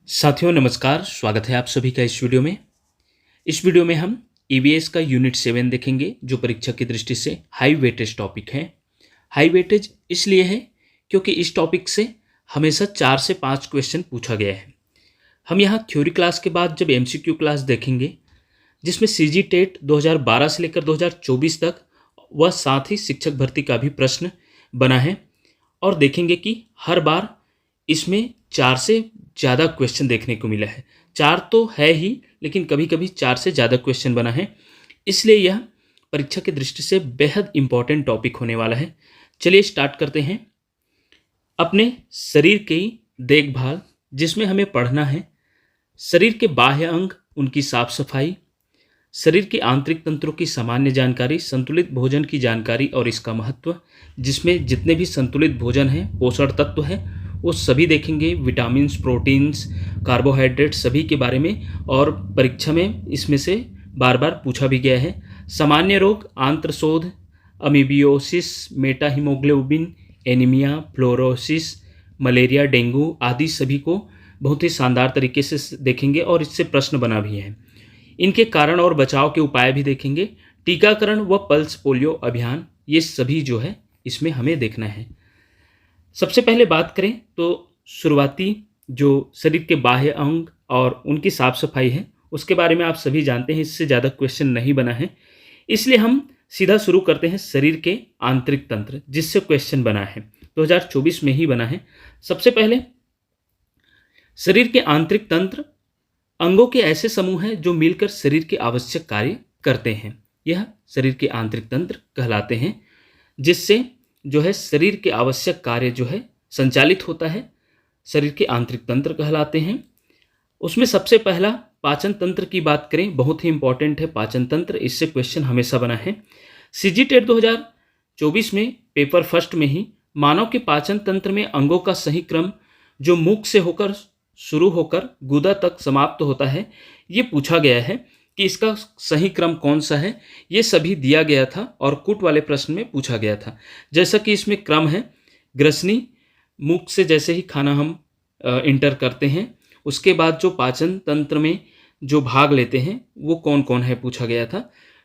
साथियों नमस्कार, स्वागत है आप सभी का इस वीडियो में। इस वीडियो में हम ईवीएस का यूनिट 7 देखेंगे जो परीक्षा की दृष्टि से हाई वेटेज टॉपिक है। हाई वेटेज इसलिए है क्योंकि इस टॉपिक से हमेशा 4 से 5 क्वेश्चन पूछा गया है। हम यहाँ थ्योरी क्लास के बाद जब एमसीक्यू क्लास देखेंगे जिसमें सीजी टेट 2012 से लेकर 2024 तक व साथ ही शिक्षक भर्ती का भी प्रश्न बना है और देखेंगे कि हर बार इसमें 4 से ज़्यादा क्वेश्चन देखने को मिला है। 4 तो है ही, लेकिन कभी कभी 4 से ज़्यादा क्वेश्चन बना है, इसलिए यह परीक्षा की दृष्टि से बेहद इंपॉर्टेंट टॉपिक होने वाला है। चलिए स्टार्ट करते हैं। अपने शरीर की देखभाल, जिसमें हमें पढ़ना है शरीर के बाह्य अंग, उनकी साफ सफाई, शरीर के आंतरिक तंत्रों की सामान्य जानकारी, संतुलित भोजन की जानकारी और इसका महत्व, जिसमें जितने भी संतुलित भोजन हैं, पोषण तत्व है, वो सभी देखेंगे। विटामिन्स, प्रोटीन्स, कार्बोहाइड्रेट सभी के बारे में, और परीक्षा में इसमें से बार बार पूछा भी गया है। सामान्य रोग, आंत्रशोथ, अमीबियोसिस, मेटाहीमोग्लोबिन, एनीमिया, फ्लोरोसिस, मलेरिया, डेंगू आदि सभी को बहुत ही शानदार तरीके से देखेंगे और इससे प्रश्न बना भी है। इनके कारण और बचाव के उपाय भी देखेंगे। टीकाकरण व पल्स पोलियो अभियान, ये सभी जो है इसमें हमें देखना है। सबसे पहले बात करें तो शुरुआती जो शरीर के बाह्य अंग और उनकी साफ सफाई है उसके बारे में आप सभी जानते हैं, इससे ज़्यादा क्वेश्चन नहीं बना है, इसलिए हम सीधा शुरू करते हैं शरीर के आंतरिक तंत्र, जिससे क्वेश्चन बना है, 2024 में ही बना है। सबसे पहले शरीर के आंतरिक तंत्र अंगों के ऐसे समूह हैं जो मिलकर शरीर के आवश्यक कार्य करते हैं। यह शरीर के आंतरिक तंत्र कहलाते हैं, जिससे जो है शरीर के आवश्यक कार्य जो है संचालित होता है, शरीर के आंतरिक तंत्र कहलाते हैं। उसमें सबसे पहला पाचन तंत्र की बात करें, बहुत ही इंपॉर्टेंट है पाचन तंत्र, इससे क्वेश्चन हमेशा बना है। सीजी टेट 2024 में पेपर फर्स्ट में ही मानव के पाचन तंत्र में अंगों का सही क्रम जो मुख से होकर शुरू होकर गुदा तक समाप्त होता है, ये पूछा गया है कि इसका सही क्रम कौन सा है। ये सभी दिया गया था और कूट वाले प्रश्न में पूछा गया था। जैसा कि इसमें क्रम है, ग्रसनी, मुख से जैसे ही खाना हम इंटर करते हैं उसके बाद जो पाचन तंत्र में जो भाग लेते हैं वो कौन कौन है पूछा गया था।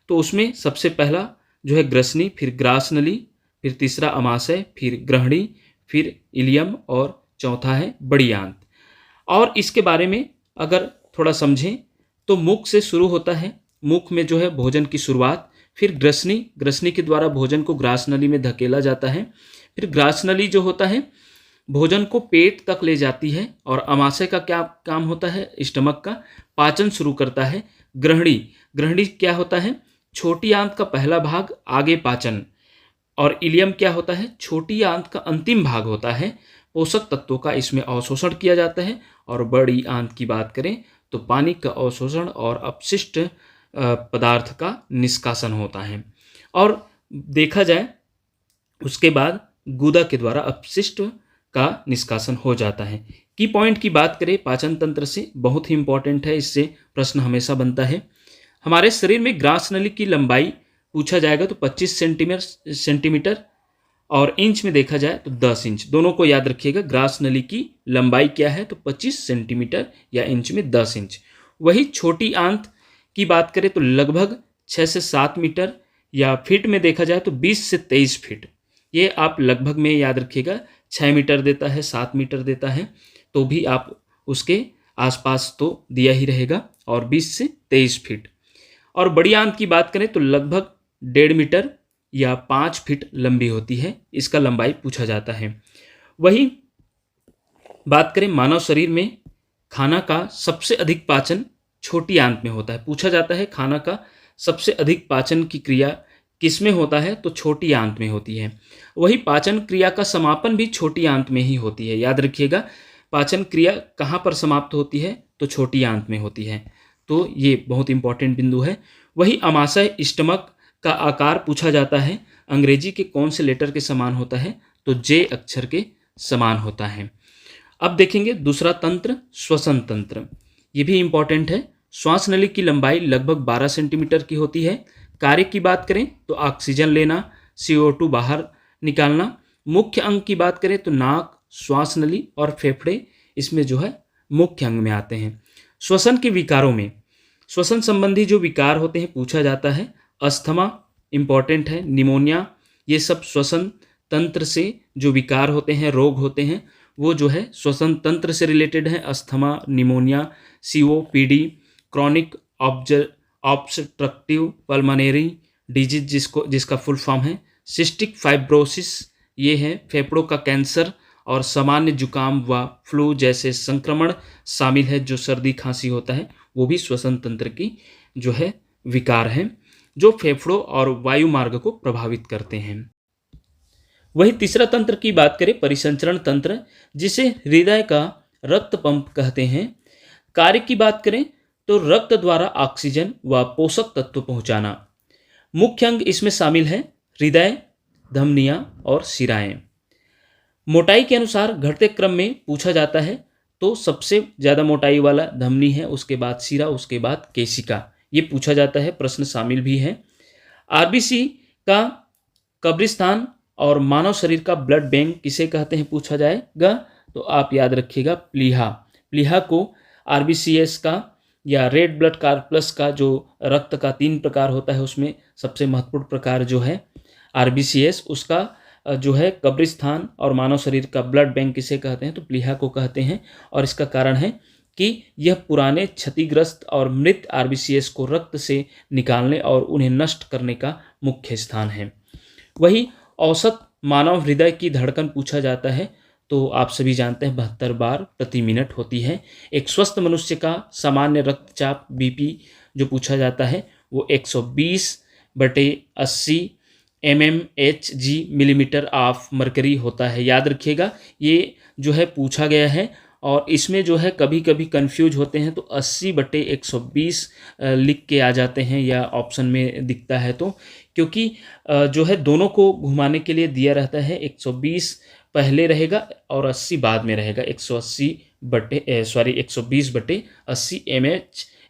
तो उसमें सबसे पहला जो है ग्रसनी, फिर ग्रासनली, फिर तीसरा अमाशय, फिर ग्रहणी, फिर इलियम और चौथा है बड़ी आंत। और इसके बारे में अगर थोड़ा समझें तो मुख से शुरू होता है, मुख में जो है भोजन की शुरुआत, फिर ग्रसनी, ग्रसनी के द्वारा भोजन को ग्रासनली में धकेला जाता है, फिर ग्रासनली जो होता है भोजन को पेट तक ले जाती है, और अमाशय का क्या काम होता है, स्टमक का पाचन शुरू करता है। ग्रहणी, ग्रहणी क्या होता है, छोटी आंत का पहला भाग आगे पाचन, और इलियम क्या होता है, छोटी आंत का अंतिम भाग होता है, पोषक तत्वों का इसमें अवशोषण किया जाता है। और बड़ी आंत की बात करें तो पानी का अवशोषण और अपशिष्ट पदार्थ का निष्कासन होता है। और देखा जाए उसके बाद गुदा के द्वारा अपशिष्ट का निष्कासन हो जाता है। की पॉइंट की बात करें पाचन तंत्र से, बहुत ही इंपॉर्टेंट है, इससे प्रश्न हमेशा बनता है। हमारे शरीर में ग्रासनली की लंबाई पूछा जाएगा तो 25 सेंटीमीटर, और इंच में देखा जाए तो 10 इंच। दोनों को याद रखिएगा, ग्रास नली की लंबाई क्या है तो 25 सेंटीमीटर या इंच में 10 इंच। वही छोटी आंत की बात करें तो लगभग 6 से 7 मीटर, या फीट में देखा जाए तो 20 से 23 फीट। ये आप लगभग में याद रखिएगा, 6 मीटर देता है, 7 मीटर देता है, तो भी आप उसके आसपास तो दिया ही रहेगा, और 20 से 23 फीट। और बड़ी आंत की बात करें तो लगभग 1.5 मीटर या 5 फीट लंबी होती है, इसका लंबाई पूछा जाता है। वही बात करें मानव शरीर में खाना का सबसे अधिक पाचन छोटी आंत में होता है, पूछा जाता है खाना का सबसे अधिक पाचन की क्रिया किस में होता है तो छोटी आंत में होती है। वही पाचन क्रिया का समापन भी छोटी आंत में ही होती है, याद रखिएगा पाचन क्रिया कहाँ पर समाप्त होती है तो छोटी आंत में होती है, तो ये बहुत इंपॉर्टेंट बिंदु है। वही अमाशय, स्टमक का आकार पूछा जाता है, अंग्रेजी के कौन से लेटर के समान होता है तो जे अक्षर के समान होता है। अब देखेंगे दूसरा तंत्र, श्वसन तंत्र, ये भी इंपॉर्टेंट है। श्वास नली की लंबाई लगभग 12 सेंटीमीटर की होती है। कार्य की बात करें तो ऑक्सीजन लेना, CO2 बाहर निकालना। मुख्य अंग की बात करें तो नाक, श्वास नली और फेफड़े इसमें जो है मुख्य अंग में आते हैं। श्वसन के विकारों में श्वसन संबंधी जो विकार होते हैं पूछा जाता है। अस्थमा इम्पॉर्टेंट है, निमोनिया, ये सब श्वसन तंत्र से जो विकार होते हैं, रोग होते हैं, वो जो है श्वसन तंत्र से रिलेटेड है। Asthma, pneumonia, COPD, chronic obstructive pulmonary disease जिसका फुल फॉर्म है सिस्टिक फाइब्रोसिस, ये है फेफड़ों का कैंसर, और सामान्य जुकाम व फ्लू जैसे संक्रमण शामिल है। जो सर्दी खांसी होता है वो भी श्वसन तंत्र की जो है विकार हैं जो फेफड़ों और वायु मार्ग को प्रभावित करते हैं। वही तीसरा तंत्र की बात करें, परिसंचरण तंत्र, जिसे हृदय का रक्त पंप कहते हैं। कार्य की बात करें तो रक्त द्वारा ऑक्सीजन व पोषक तत्व पहुंचाना। मुख्य अंग इसमें शामिल है हृदय, धमनियां और शिराएं। मोटाई के अनुसार घटते क्रम में पूछा जाता है तो सबसे ज़्यादा मोटाई वाला धमनी है, उसके बाद शिरा, उसके बाद केशिका, ये पूछा जाता है, प्रश्न शामिल भी है। RBC का कब्रिस्तान और मानव शरीर का ब्लड बैंक किसे कहते हैं पूछा जाएगा तो आप याद रखिएगा प्लीहा। प्लीहा को RBCS का या रेड ब्लड कॉर्पस का जो रक्त का 3 प्रकार होता है उसमें सबसे महत्वपूर्ण प्रकार जो है RBCS, उसका जो है कब्रिस्तान और मानव शरीर का ब्लड बैंक किसे कहते हैं तो प्लीहा को कहते हैं। और इसका कारण है कि यह पुराने क्षतिग्रस्त और मृत RBCS को रक्त से निकालने और उन्हें नष्ट करने का मुख्य स्थान है। वही औसत मानव हृदय की धड़कन पूछा जाता है तो आप सभी जानते हैं 72 बार प्रति मिनट होती है। एक स्वस्थ मनुष्य का सामान्य रक्तचाप BP जो पूछा जाता है वो 120/80 mmHg मिलीमीटर ऑफ मरकरी होता है। याद रखिएगा ये जो है पूछा गया है और इसमें जो है कभी कभी कंफ्यूज होते हैं तो 80/120 लिख के आ जाते हैं या ऑप्शन में दिखता है तो, क्योंकि जो है दोनों को घुमाने के लिए दिया रहता है। 120 पहले रहेगा और 80 बाद में रहेगा। 120/80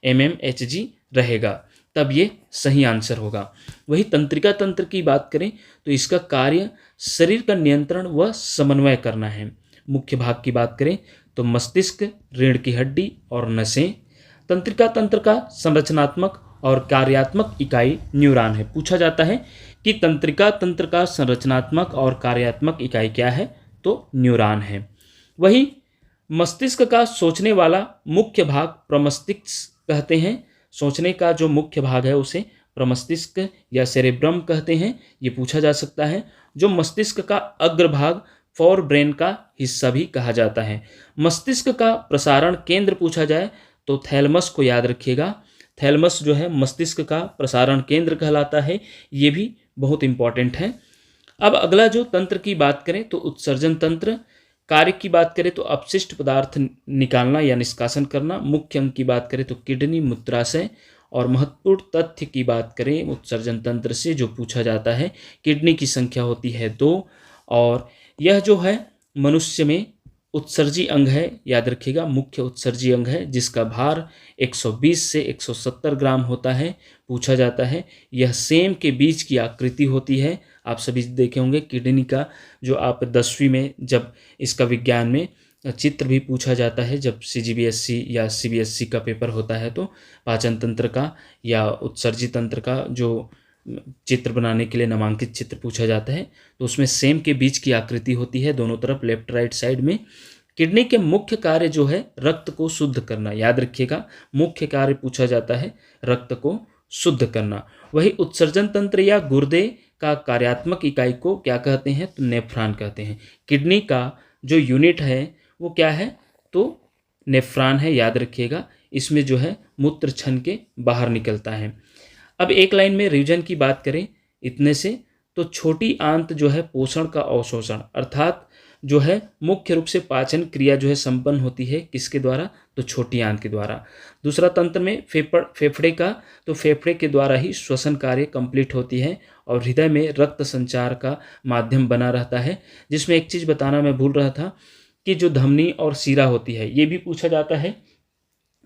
mmHg रहेगा, तब ये सही आंसर होगा। वही तंत्रिका तंत्र की बात करें तो इसका कार्य शरीर का नियंत्रण व समन्वय करना है। मुख्य भाग की बात करें तो मस्तिष्क, रीढ़ की हड्डी और नसें। तंत्रिका तंत्र का संरचनात्मक और कार्यात्मक इकाई न्यूरॉन है। पूछा जाता है कि तंत्रिका तंत्र का संरचनात्मक और कार्यात्मक इकाई क्या है तो न्यूरॉन है। वही मस्तिष्क का सोचने वाला मुख्य भाग प्रमस्तिष्क कहते हैं। सोचने का जो मुख्य भाग है उसे प्रमस्तिष्क या सेरेब्रम कहते हैं, ये पूछा जा सकता है। जो मस्तिष्क का अग्रभाग फोर ब्रेन का हिस्सा भी कहा जाता है। मस्तिष्क का प्रसारण केंद्र पूछा जाए तो थैलमस को याद रखिएगा। थैलमस जो है मस्तिष्क का प्रसारण केंद्र कहलाता है, ये भी बहुत इंपॉर्टेंट है। अब अगला जो तंत्र की बात करें तो उत्सर्जन तंत्र। कार्य की बात करें तो अपशिष्ट पदार्थ निकालना या निष्कासन करना। मुख्य अंग की बात करें तो किडनी, मूत्राशय। और महत्वपूर्ण तथ्य की बात करें उत्सर्जन तंत्र से जो पूछा जाता है, किडनी की संख्या होती है 2 और यह जो है मनुष्य में उत्सर्जी अंग है, याद रखिएगा मुख्य उत्सर्जी अंग है, जिसका भार 120 से 170 ग्राम होता है। पूछा जाता है यह सेम के बीच की आकृति होती है। आप सभी देखे होंगे किडनी का जो आप 10वीं में जब इसका विज्ञान में चित्र भी पूछा जाता है, जब CGBSC या CBSC का पेपर होता है तो पाचन तंत्र का या उत्सर्जी तंत्र का जो चित्र बनाने के लिए नामांकित चित्र पूछा जाता है तो उसमें सेम के बीच की आकृति होती है, दोनों तरफ लेफ्ट राइट साइड में। किडनी के मुख्य कार्य जो है रक्त को शुद्ध करना, याद रखिएगा मुख्य कार्य पूछा जाता है रक्त को शुद्ध करना। वही उत्सर्जन तंत्र या गुर्दे का कार्यात्मक इकाई को क्या कहते हैं तो नेफ्रॉन कहते हैं। किडनी का जो यूनिट है वो क्या है तो नेफ्रॉन है, याद रखिएगा। इसमें जो है मूत्र छन के बाहर निकलता है। अब एक लाइन में रिवीजन की बात करें इतने से तो छोटी आंत जो है पोषण का अवशोषण अर्थात जो है मुख्य रूप से पाचन क्रिया जो है संपन्न होती है किसके द्वारा तो छोटी आंत के द्वारा। दूसरा तंत्र में फेफड़े का तो फेफड़े के द्वारा ही श्वसन कार्य कंप्लीट होती है और हृदय में रक्त संचार का माध्यम बना रहता है। जिसमें एक चीज़ बताना मैं भूल रहा था कि जो धमनी और शिरा होती है ये भी पूछा जाता है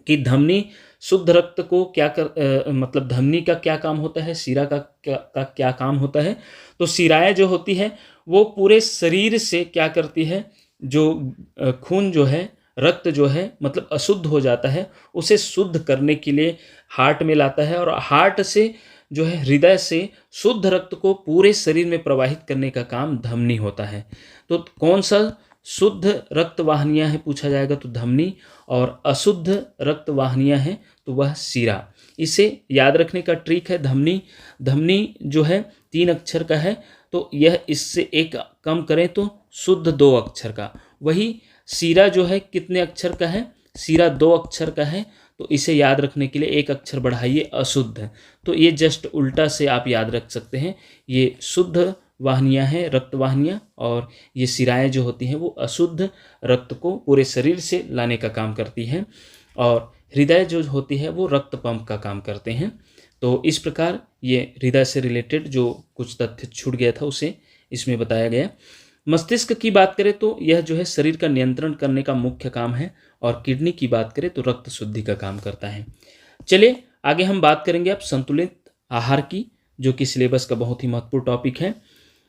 कि धमनी शुद्ध रक्त को क्या मतलब धमनी का क्या काम होता है, शिरा का क्या काम होता है। तो शिराएं जो होती है वो पूरे शरीर से क्या करती है, जो खून जो है रक्त जो है मतलब अशुद्ध हो जाता है, उसे शुद्ध करने के लिए हार्ट में लाता है, और हार्ट से जो है हृदय से शुद्ध रक्त को पूरे शरीर में प्रवाहित करने का काम धमनी होता है। तो कौन सा शुद्ध रक्त वाहिनियाँ हैं पूछा जाएगा तो धमनी, और अशुद्ध रक्त वाहिनियाँ हैं तो वह शिरा। इसे याद रखने का ट्रिक है, धमनी धमनी जो है 3 अक्षर का है, तो यह इससे एक कम करें तो शुद्ध 2 अक्षर का। वही शिरा जो है कितने अक्षर का है, शिरा 2 अक्षर का है, तो इसे याद रखने के लिए 1 अक्षर बढ़ाइए, अशुद्ध। तो ये जस्ट उल्टा से आप याद रख सकते हैं, ये शुद्ध वाहिनियाँ हैं, रक्त वाहिनियाँ, और ये शिराएँ जो होती हैं वो अशुद्ध रक्त को पूरे शरीर से लाने का काम करती हैं, और हृदय जो होती है वो रक्त पंप का काम करते हैं। तो इस प्रकार ये हृदय से रिलेटेड जो कुछ तथ्य छूट गया था उसे इसमें बताया गया। मस्तिष्क की बात करें तो यह जो है शरीर का नियंत्रण करने का मुख्य काम है, और किडनी की बात करें तो रक्त शुद्धि का काम करता है। चलिए आगे हम बात करेंगे अब संतुलित आहार की, जो कि सिलेबस का बहुत ही महत्वपूर्ण टॉपिक है।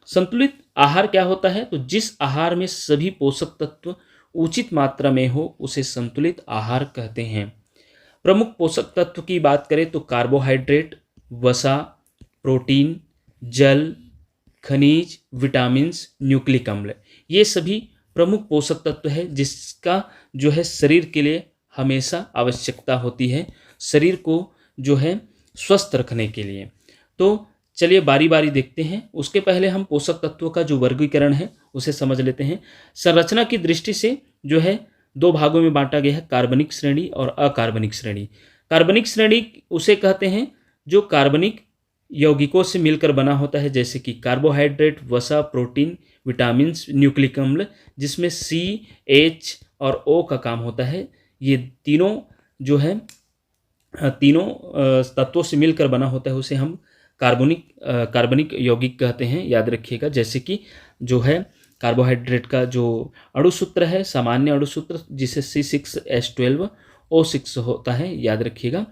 संतुलित आहार क्या होता है, तो जिस आहार में सभी पोषक तत्व उचित मात्रा में हो उसे संतुलित आहार कहते हैं। प्रमुख पोषक तत्व की बात करें तो कार्बोहाइड्रेट, वसा, प्रोटीन, जल, खनिज, विटामिन्स, न्यूक्लिक अम्ल, ये सभी प्रमुख पोषक तत्व है जिसका जो है शरीर के लिए हमेशा आवश्यकता होती है, शरीर को जो है स्वस्थ रखने के लिए। तो चलिए बारी बारी देखते हैं। उसके पहले हम पोषक तत्वों का जो वर्गीकरण है उसे समझ लेते हैं। संरचना की दृष्टि से जो है 2 भागों में बांटा गया है, कार्बनिक श्रेणी और अकार्बनिक श्रेणी। कार्बनिक श्रेणी उसे कहते हैं जो कार्बनिक यौगिकों से मिलकर बना होता है, जैसे कि कार्बोहाइड्रेट, वसा, प्रोटीन, विटामिन्स, न्यूक्लिक अम्ल, जिसमें C, H और O का काम होता है। ये तीनों जो है तीनों तत्वों से मिलकर बना होता है, उसे हम कार्बनिक यौगिक कहते हैं, याद रखिएगा। जैसे कि जो है कार्बोहाइड्रेट का जो अणुसूत्र है, सामान्य अणुसूत्र, जिसे C6H12O6 होता है, याद रखिएगा।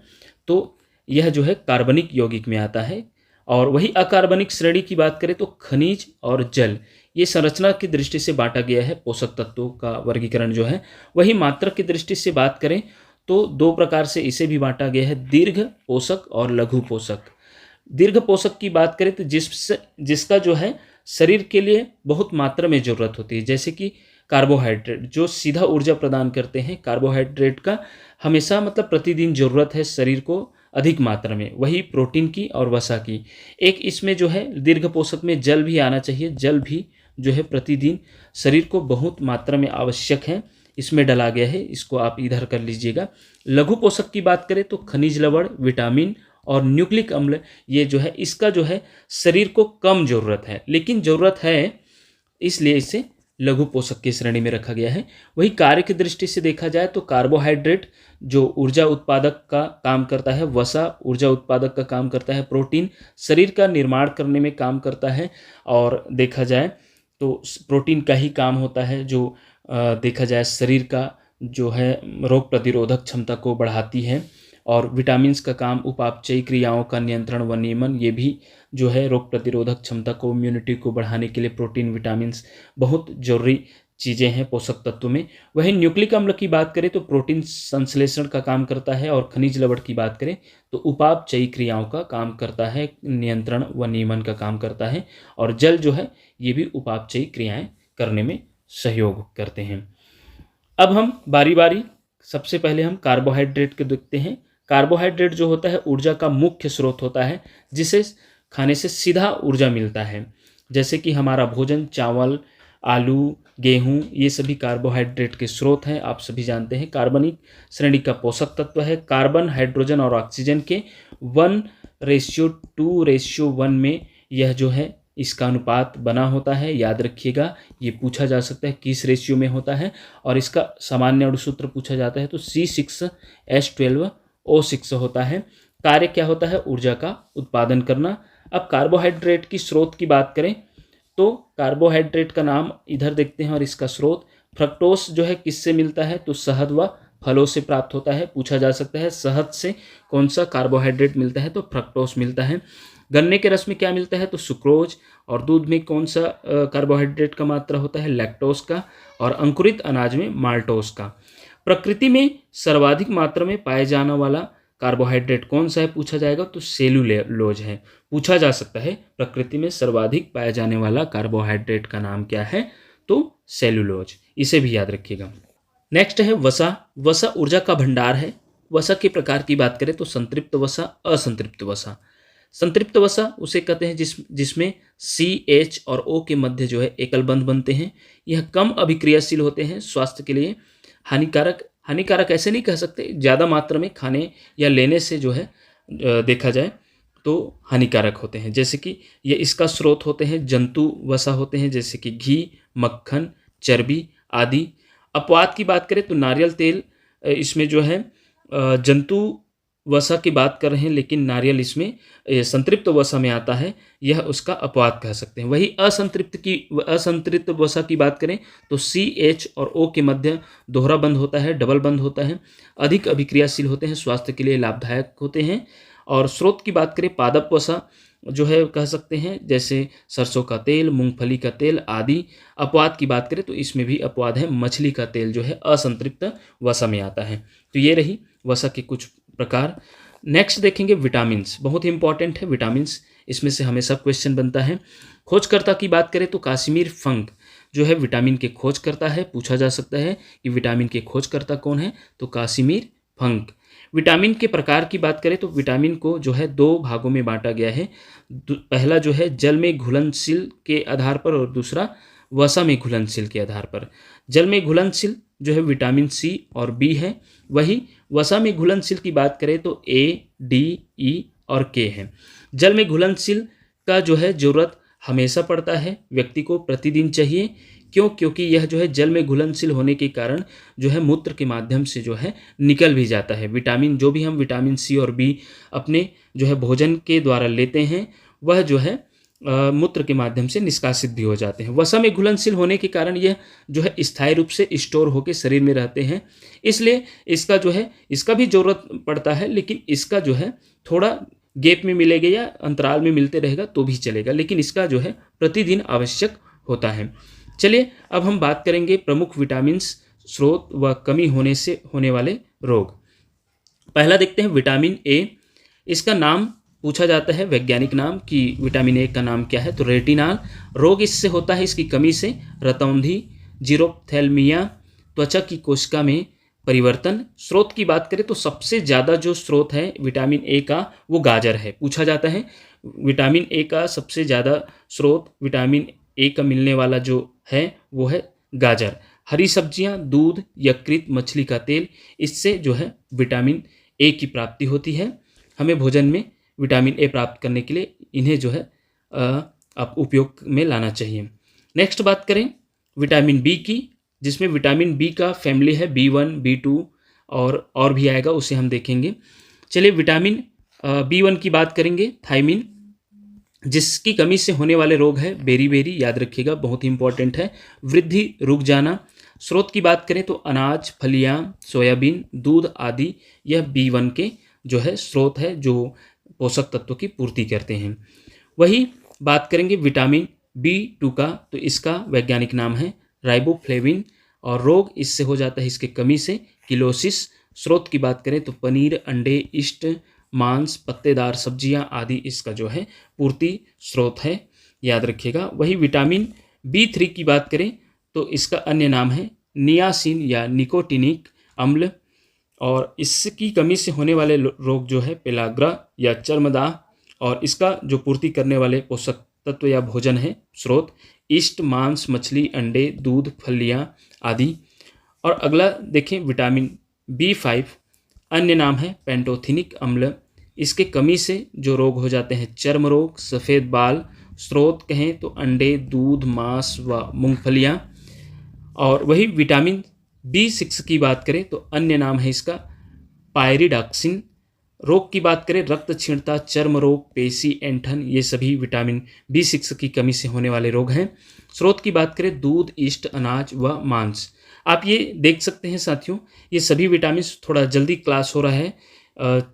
तो यह जो है कार्बनिक यौगिक में आता है। और वही अकार्बनिक श्रेणी की बात करें तो खनिज और जल, ये संरचना की दृष्टि से बांटा गया है पोषक तत्वों का वर्गीकरण जो है। वही मात्रा की दृष्टि से बात करें तो 2 प्रकार से इसे भी बांटा गया है, दीर्घ पोषक और लघु पोषक। दीर्घ पोषक की बात करें तो जिसका जो है शरीर के लिए बहुत मात्रा में ज़रूरत होती है, जैसे कि कार्बोहाइड्रेट जो सीधा ऊर्जा प्रदान करते हैं। कार्बोहाइड्रेट का हमेशा मतलब प्रतिदिन ज़रूरत है शरीर को अधिक मात्रा में। वही प्रोटीन की और वसा की। एक इसमें जो है दीर्घ पोषक में जल भी आना चाहिए, जल भी जो है प्रतिदिन शरीर को बहुत मात्रा में आवश्यक है, इसमें डाला गया है, इसको आप इधर कर लीजिएगा। लघु पोषक की बात करें तो खनिज लवण, विटामिन और न्यूक्लिक अम्ल, ये जो है इसका जो है शरीर को कम ज़रूरत है, लेकिन ज़रूरत है, इसलिए इसे लघु पोषक की श्रेणी में रखा गया है। वही कार्य की दृष्टि से देखा जाए तो कार्बोहाइड्रेट जो ऊर्जा उत्पादक का काम करता है, वसा ऊर्जा उत्पादक का काम करता है, प्रोटीन शरीर का निर्माण करने में काम करता है, और देखा जाए तो प्रोटीन का ही काम होता है जो देखा जाए शरीर का जो है रोग प्रतिरोधक क्षमता को बढ़ाती है। और विटामिन्स का काम उपापचयी क्रियाओं का नियंत्रण व नियमन, ये भी जो है रोग प्रतिरोधक क्षमता को, इम्यूनिटी को बढ़ाने के लिए प्रोटीन, विटामिन्स बहुत जरूरी चीज़ें हैं पोषक तत्व में। वहीं न्यूक्लिक अम्ल की बात करें तो प्रोटीन संश्लेषण का काम करता है, और खनिज लवण की बात करें तो उपापचयी क्रियाओं का काम करता है, नियंत्रण व नियमन का काम करता है। और जल जो है ये भी उपापचयी क्रियाएँ करने में सहयोग करते हैं। अब हम बारी बारी सबसे पहले हम कार्बोहाइड्रेट को देखते हैं। कार्बोहाइड्रेट जो होता है ऊर्जा का मुख्य स्रोत होता है, जिसे खाने से सीधा ऊर्जा मिलता है। जैसे कि हमारा भोजन, चावल, आलू, गेहूं, ये सभी कार्बोहाइड्रेट के स्रोत हैं, आप सभी जानते हैं। कार्बनिक श्रेणी का पोषक तत्व है। कार्बन, हाइड्रोजन और ऑक्सीजन के 1:2:1 में यह जो है इसका अनुपात बना होता है, याद रखिएगा। ये पूछा जा सकता है किस रेशियो में होता है, और इसका सामान्य अणुसूत्र पूछा जाता है तो C6H12O6 होता है। कार्य क्या होता है, ऊर्जा का उत्पादन करना। अब कार्बोहाइड्रेट की स्रोत की बात करें तो कार्बोहाइड्रेट का नाम इधर देखते हैं, और इसका स्रोत फ्रक्टोस जो है किससे मिलता है, तो शहद व फलों से प्राप्त होता है। पूछा जा सकता है शहद से कौन सा कार्बोहाइड्रेट मिलता है, तो फ्रक्टोस मिलता है। गन्ने के रस में क्या मिलता है, तो सुक्रोज। और दूध में कौन सा कार्बोहाइड्रेट का मात्रा होता है, लैक्टोज का। और अंकुरित अनाज में माल्टोज का। प्रकृति में सर्वाधिक मात्रा में पाए जाने वाला कार्बोहाइड्रेट कौन सा है पूछा जाएगा तो सेलुलोज है। पूछा जा सकता है प्रकृति में सर्वाधिक पाया जाने वाला कार्बोहाइड्रेट का नाम क्या है तो सेलुलोज, इसे भी याद रखिएगा। नेक्स्ट है वसा। वसा ऊर्जा का भंडार है। वसा के प्रकार की बात करें तो संतृप्त वसा, असंतृप्त वसा। संतृप्त वसा उसे कहते हैं जिसमें CH और O के मध्य जो है एकल बंध बनते हैं। यह कम अभिक्रियाशील होते हैं, स्वास्थ्य के लिए हानिकारक ऐसे नहीं कह सकते, ज़्यादा मात्रा में खाने या लेने से जो है देखा जाए तो हानिकारक होते हैं। जैसे कि ये इसका स्रोत होते हैं जंतु वसा होते हैं, जैसे कि घी, मक्खन, चर्बी आदि। अपवाद की बात करें तो नारियल तेल इसमें जो है जंतु वसा की बात कर रहे हैं, लेकिन नारियल इसमें संतृप्त वसा में आता है, यह उसका अपवाद कह सकते हैं। वही असंतृप्त वसा की बात करें तो CH और O के मध्य दोहरा बंध होता है, डबल बंध होता है, अधिक अभिक्रियाशील होते हैं, स्वास्थ्य के लिए लाभदायक होते हैं। और स्रोत की बात करें पादप वसा जो है कह सकते हैं, जैसे सरसों का तेल, मूंगफली का तेल आदि। अपवाद की बात करें तो इसमें भी अपवाद है, मछली का तेल जो है असंतृप्त वसा में आता है। तो ये रही वसा के कुछ प्रकार। नेक्स्ट देखेंगे विटामिन्स, बहुत ही इंपॉर्टेंट है विटामिन्स, इसमें से हमेशा क्वेश्चन बनता है। खोजकर्ता की बात करें तो काश्मीर फंक जो है विटामिन के खोज करता है। पूछा जा सकता है कि विटामिन के खोजकर्ता कौन है तो काश्मीर फंक। विटामिन के प्रकार की बात करें तो विटामिन को जो है 2 भागों में बांटा गया है। पहला जो है जल में घुलनशील के आधार पर और दूसरा वसा में घुलनशील के आधार पर। जल में घुलनशील जो है विटामिन C और B है। वही वसा में घुलनशील की बात करें तो A, D, E और K है। जल में घुलनशील का जो है ज़रूरत हमेशा पड़ता है, व्यक्ति को प्रतिदिन चाहिए। क्योंकि यह जो है जल में घुलनशील होने के कारण जो है मूत्र के माध्यम से जो है निकल भी जाता है। विटामिन जो भी हम विटामिन C और B अपने जो है भोजन के द्वारा लेते हैं वह जो है मूत्र के माध्यम से निष्कासित भी हो जाते हैं। वसा में घुलनशील होने के कारण यह जो है स्थायी रूप से स्टोर होकर शरीर में रहते हैं, इसलिए इसका जो है इसका भी ज़रूरत पड़ता है, लेकिन इसका जो है थोड़ा गैप में मिलेगा या अंतराल में मिलते रहेगा तो भी चलेगा, लेकिन इसका जो है प्रतिदिन आवश्यक होता है। चलिए अब हम बात करेंगे प्रमुख विटामिन्स स्रोत व कमी होने से होने वाले रोग। पहला देखते हैं विटामिन ए। इसका नाम पूछा जाता है, वैज्ञानिक नाम कि विटामिन ए का नाम क्या है तो रेटिनाल। रोग इससे होता है इसकी कमी से रतौंधी, जीरोप्थेल्मिया, त्वचा की कोशिका में परिवर्तन। स्रोत की बात करें तो सबसे ज़्यादा जो स्रोत है विटामिन ए का वो गाजर है। पूछा जाता है विटामिन ए का सबसे ज़्यादा स्रोत विटामिन ए का मिलने वाला जो है वो है गाजर। हरी सब्जियां, दूध, यकृत, मछली का तेल, इससे जो है विटामिन ए की प्राप्ति होती है। हमें भोजन में विटामिन ए प्राप्त करने के लिए इन्हें जो है आप उपयोग में लाना चाहिए। नेक्स्ट बात करें विटामिन बी की, जिसमें विटामिन बी का फैमिली है B1, B2 और भी आएगा, उसे हम देखेंगे। चलिए विटामिन B1 की बात करेंगे, थायमिन, जिसकी कमी से होने वाले रोग है बेरी, याद रखिएगा बहुत ही इंपॉर्टेंट है। वृद्धि रुक जाना। स्रोत की बात करें तो अनाज, फलियां, सोयाबीन, दूध आदि, यह B1 के जो है स्रोत है जो पोषक तत्वों की पूर्ति करते हैं। वही बात करेंगे विटामिन B2 का, तो इसका वैज्ञानिक नाम है राइबोफ्लेविन और रोग इससे हो जाता है इसके कमी से किलोसिस। स्रोत की बात करें तो पनीर, अंडे, इष्ट, मांस, पत्तेदार सब्जियां आदि इसका जो है पूर्ति स्रोत है, याद रखिएगा। वही विटामिन B3 की बात करें तो इसका अन्य नाम है नियासिन या निकोटिनिक अम्ल और इसकी कमी से होने वाले रोग जो है पेलाग्रा या चर्मदाह, और इसका जो पूर्ति करने वाले पोषक तत्व या भोजन है स्रोत इष्ट, मांस, मछली, अंडे, दूध, फलियां आदि। और अगला देखें विटामिन B5, अन्य नाम है पेंटोथिनिक अम्ल। इसके कमी से जो रोग हो जाते हैं चर्म रोग, सफ़ेद बाल। स्रोत कहें तो अंडे, दूध, मांस व मूंगफलियां। और वही विटामिन B6 की बात करें तो अन्य नाम है इसका पायरिडॉक्सिन। रोग की बात करें रक्त क्षीणता, चर्म रोग, पेशी ऐंठन, ये सभी विटामिन B6 की कमी से होने वाले रोग हैं। स्रोत की बात करें दूध, इष्ट, अनाज व मांस। आप ये देख सकते हैं साथियों, ये सभी विटामिन थोड़ा जल्दी क्लास हो रहा है,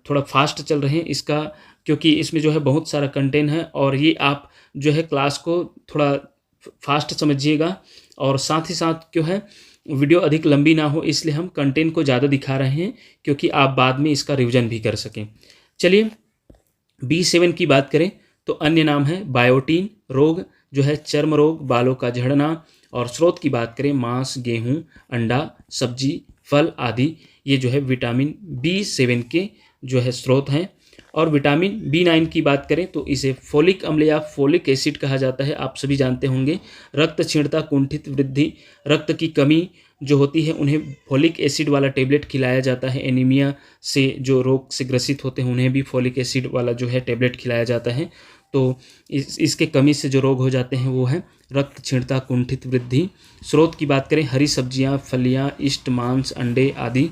थोड़ा फास्ट चल रहे हैं इसका, क्योंकि इसमें जो है बहुत सारा कंटेंट है और ये आप जो है क्लास को थोड़ा फास्ट समझिएगा। और साथ ही साथ क्यों है वीडियो अधिक लंबी ना हो इसलिए हम कंटेंट को ज़्यादा दिखा रहे हैं, क्योंकि आप बाद में इसका रिवीजन भी कर सकें। चलिए B7 की बात करें तो अन्य नाम है बायोटीन। रोग जो है चर्म रोग, बालों का झड़ना। और स्रोत की बात करें मांस, गेहूं, अंडा, सब्जी, फल आदि, ये जो है विटामिन B7 के जो है स्रोत हैं। और विटामिन B9 की बात करें तो इसे फोलिक अम्ल या फोलिक एसिड कहा जाता है, आप सभी जानते होंगे। रक्त क्षीणता, कुंठित वृद्धि, रक्त की कमी जो होती है उन्हें फोलिक एसिड वाला टेबलेट खिलाया जाता है। एनीमिया से जो रोग से ग्रसित होते हैं उन्हें भी फोलिक एसिड वाला जो है टेबलेट खिलाया जाता है। तो इसके कमी से जो रोग हो जाते हैं वो है रक्त क्षीणता, कुंठित वृद्धि। स्रोत की बात करें हरी सब्जियां, फलियां, इष्ट, मांस, अंडे आदि।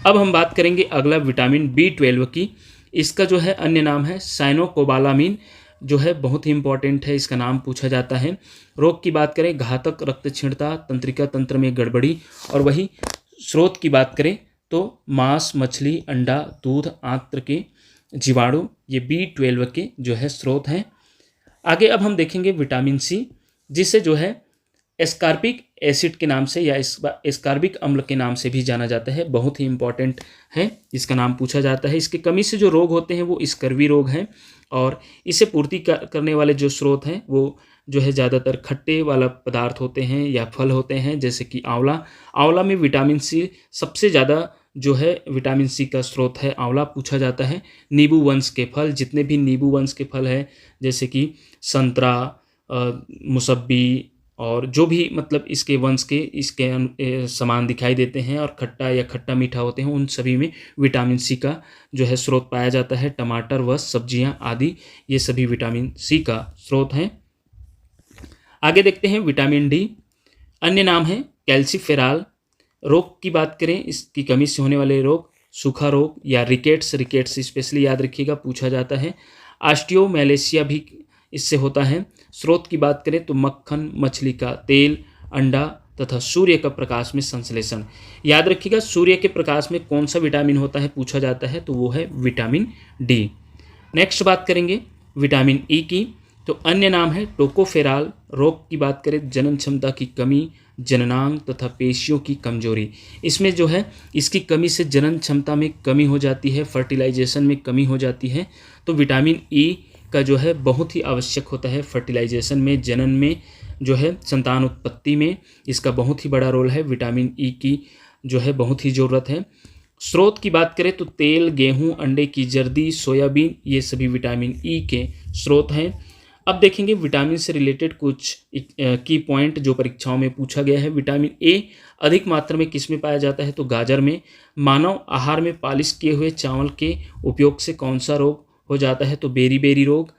अब हम बात करेंगे अगला विटामिन B12 की। इसका जो है अन्य नाम है साइनोकोबालामिन, जो है बहुत ही इंपॉर्टेंट है, इसका नाम पूछा जाता है। रोग की बात करें घातक रक्त क्षीणता, तंत्रिका तंत्र में गड़बड़ी। और वही स्रोत की बात करें तो मांस, मछली, अंडा, दूध, आंत्र के जीवाणु, ये B12 के जो है स्रोत हैं। आगे अब हम देखेंगे विटामिन C, जिसे जो है एस्कार्बिक एसिड के नाम से या एस्कार्बिक अम्ल के नाम से भी जाना जाता है। बहुत ही इंपॉर्टेंट है, इसका नाम पूछा जाता है। इसकी कमी से जो रोग होते हैं वो स्कर्वी रोग हैं। और इसे पूर्ति करने वाले जो स्रोत हैं वो जो है ज़्यादातर खट्टे वाला पदार्थ होते हैं या फल होते हैं, जैसे कि आंवला। आंवला में विटामिन C सबसे ज़्यादा जो है विटामिन C का स्रोत है, आंवला पूछा जाता है। नींबू वंश के फल, जितने भी नींबू वंश के फल हैं जैसे कि संतरा, मुसब्बी और जो भी मतलब इसके वंश के इसके समान दिखाई देते हैं और खट्टा या खट्टा मीठा होते हैं, उन सभी में विटामिन C का जो है स्रोत पाया जाता है। टमाटर व सब्जियां आदि, ये सभी विटामिन C का स्रोत हैं। आगे देखते हैं विटामिन D, अन्य नाम है कैल्सीफेरॉल। रोग की बात करें, इसकी कमी से होने वाले रोग सूखा रोग या रिकेट्स स्पेशली याद रखिएगा, पूछा जाता है। ऑस्टियोमैलेशिया भी इससे होता है। स्रोत की बात करें तो मक्खन, मछली का तेल, अंडा तथा सूर्य का प्रकाश में संश्लेषण। याद रखिएगा सूर्य के प्रकाश में कौन सा विटामिन होता है पूछा जाता है, तो वो है विटामिन D। नेक्स्ट बात करेंगे विटामिन E की, तो अन्य नाम है टोकोफेरॉल। रोग की बात करें जनन क्षमता की कमी, जननांग तथा पेशियों की कमजोरी। इसमें जो है इसकी कमी से जनन क्षमता में कमी हो जाती है, फर्टिलाइजेशन में कमी हो जाती है। तो विटामिन E का जो है बहुत ही आवश्यक होता है फर्टिलाइजेशन में, जनन में जो है संतान उत्पत्ति में इसका बहुत ही बड़ा रोल है। विटामिन E की जो है बहुत ही ज़रूरत है। स्रोत की बात करें तो तेल, गेहूं, अंडे की जर्दी, सोयाबीन, ये सभी विटामिन E के स्रोत हैं। अब देखेंगे विटामिन से रिलेटेड कुछ की पॉइंट जो परीक्षाओं में पूछा गया है। विटामिन A अधिक मात्रा में किस में पाया जाता है, तो गाजर में। मानव आहार में पालिश किए हुए चावल के उपयोग से कौन सा रोग हो जाता है, तो बेरी रोग।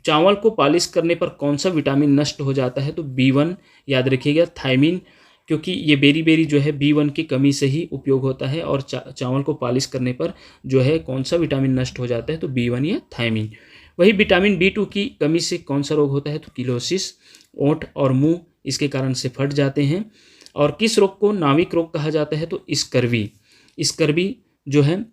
चावल को पालिश करने पर कौन सा विटामिन नष्ट हो जाता है, तो B1 याद रखिएगा, थायमिन, क्योंकि ये बेरी जो है B1 की कमी से ही उपयोग होता है। और चावल को पालिश करने पर जो है कौन सा विटामिन नष्ट हो जाता है, तो B1 या थायमिन। वही विटामिन B2 की कमी से कौन सा रोग होता है, तो किलोसिस, ओंठ और मुंह इसके कारण से फट जाते हैं। और किस रोग को नाविक रोग कहा जाता है, तो स्कर्वी जो है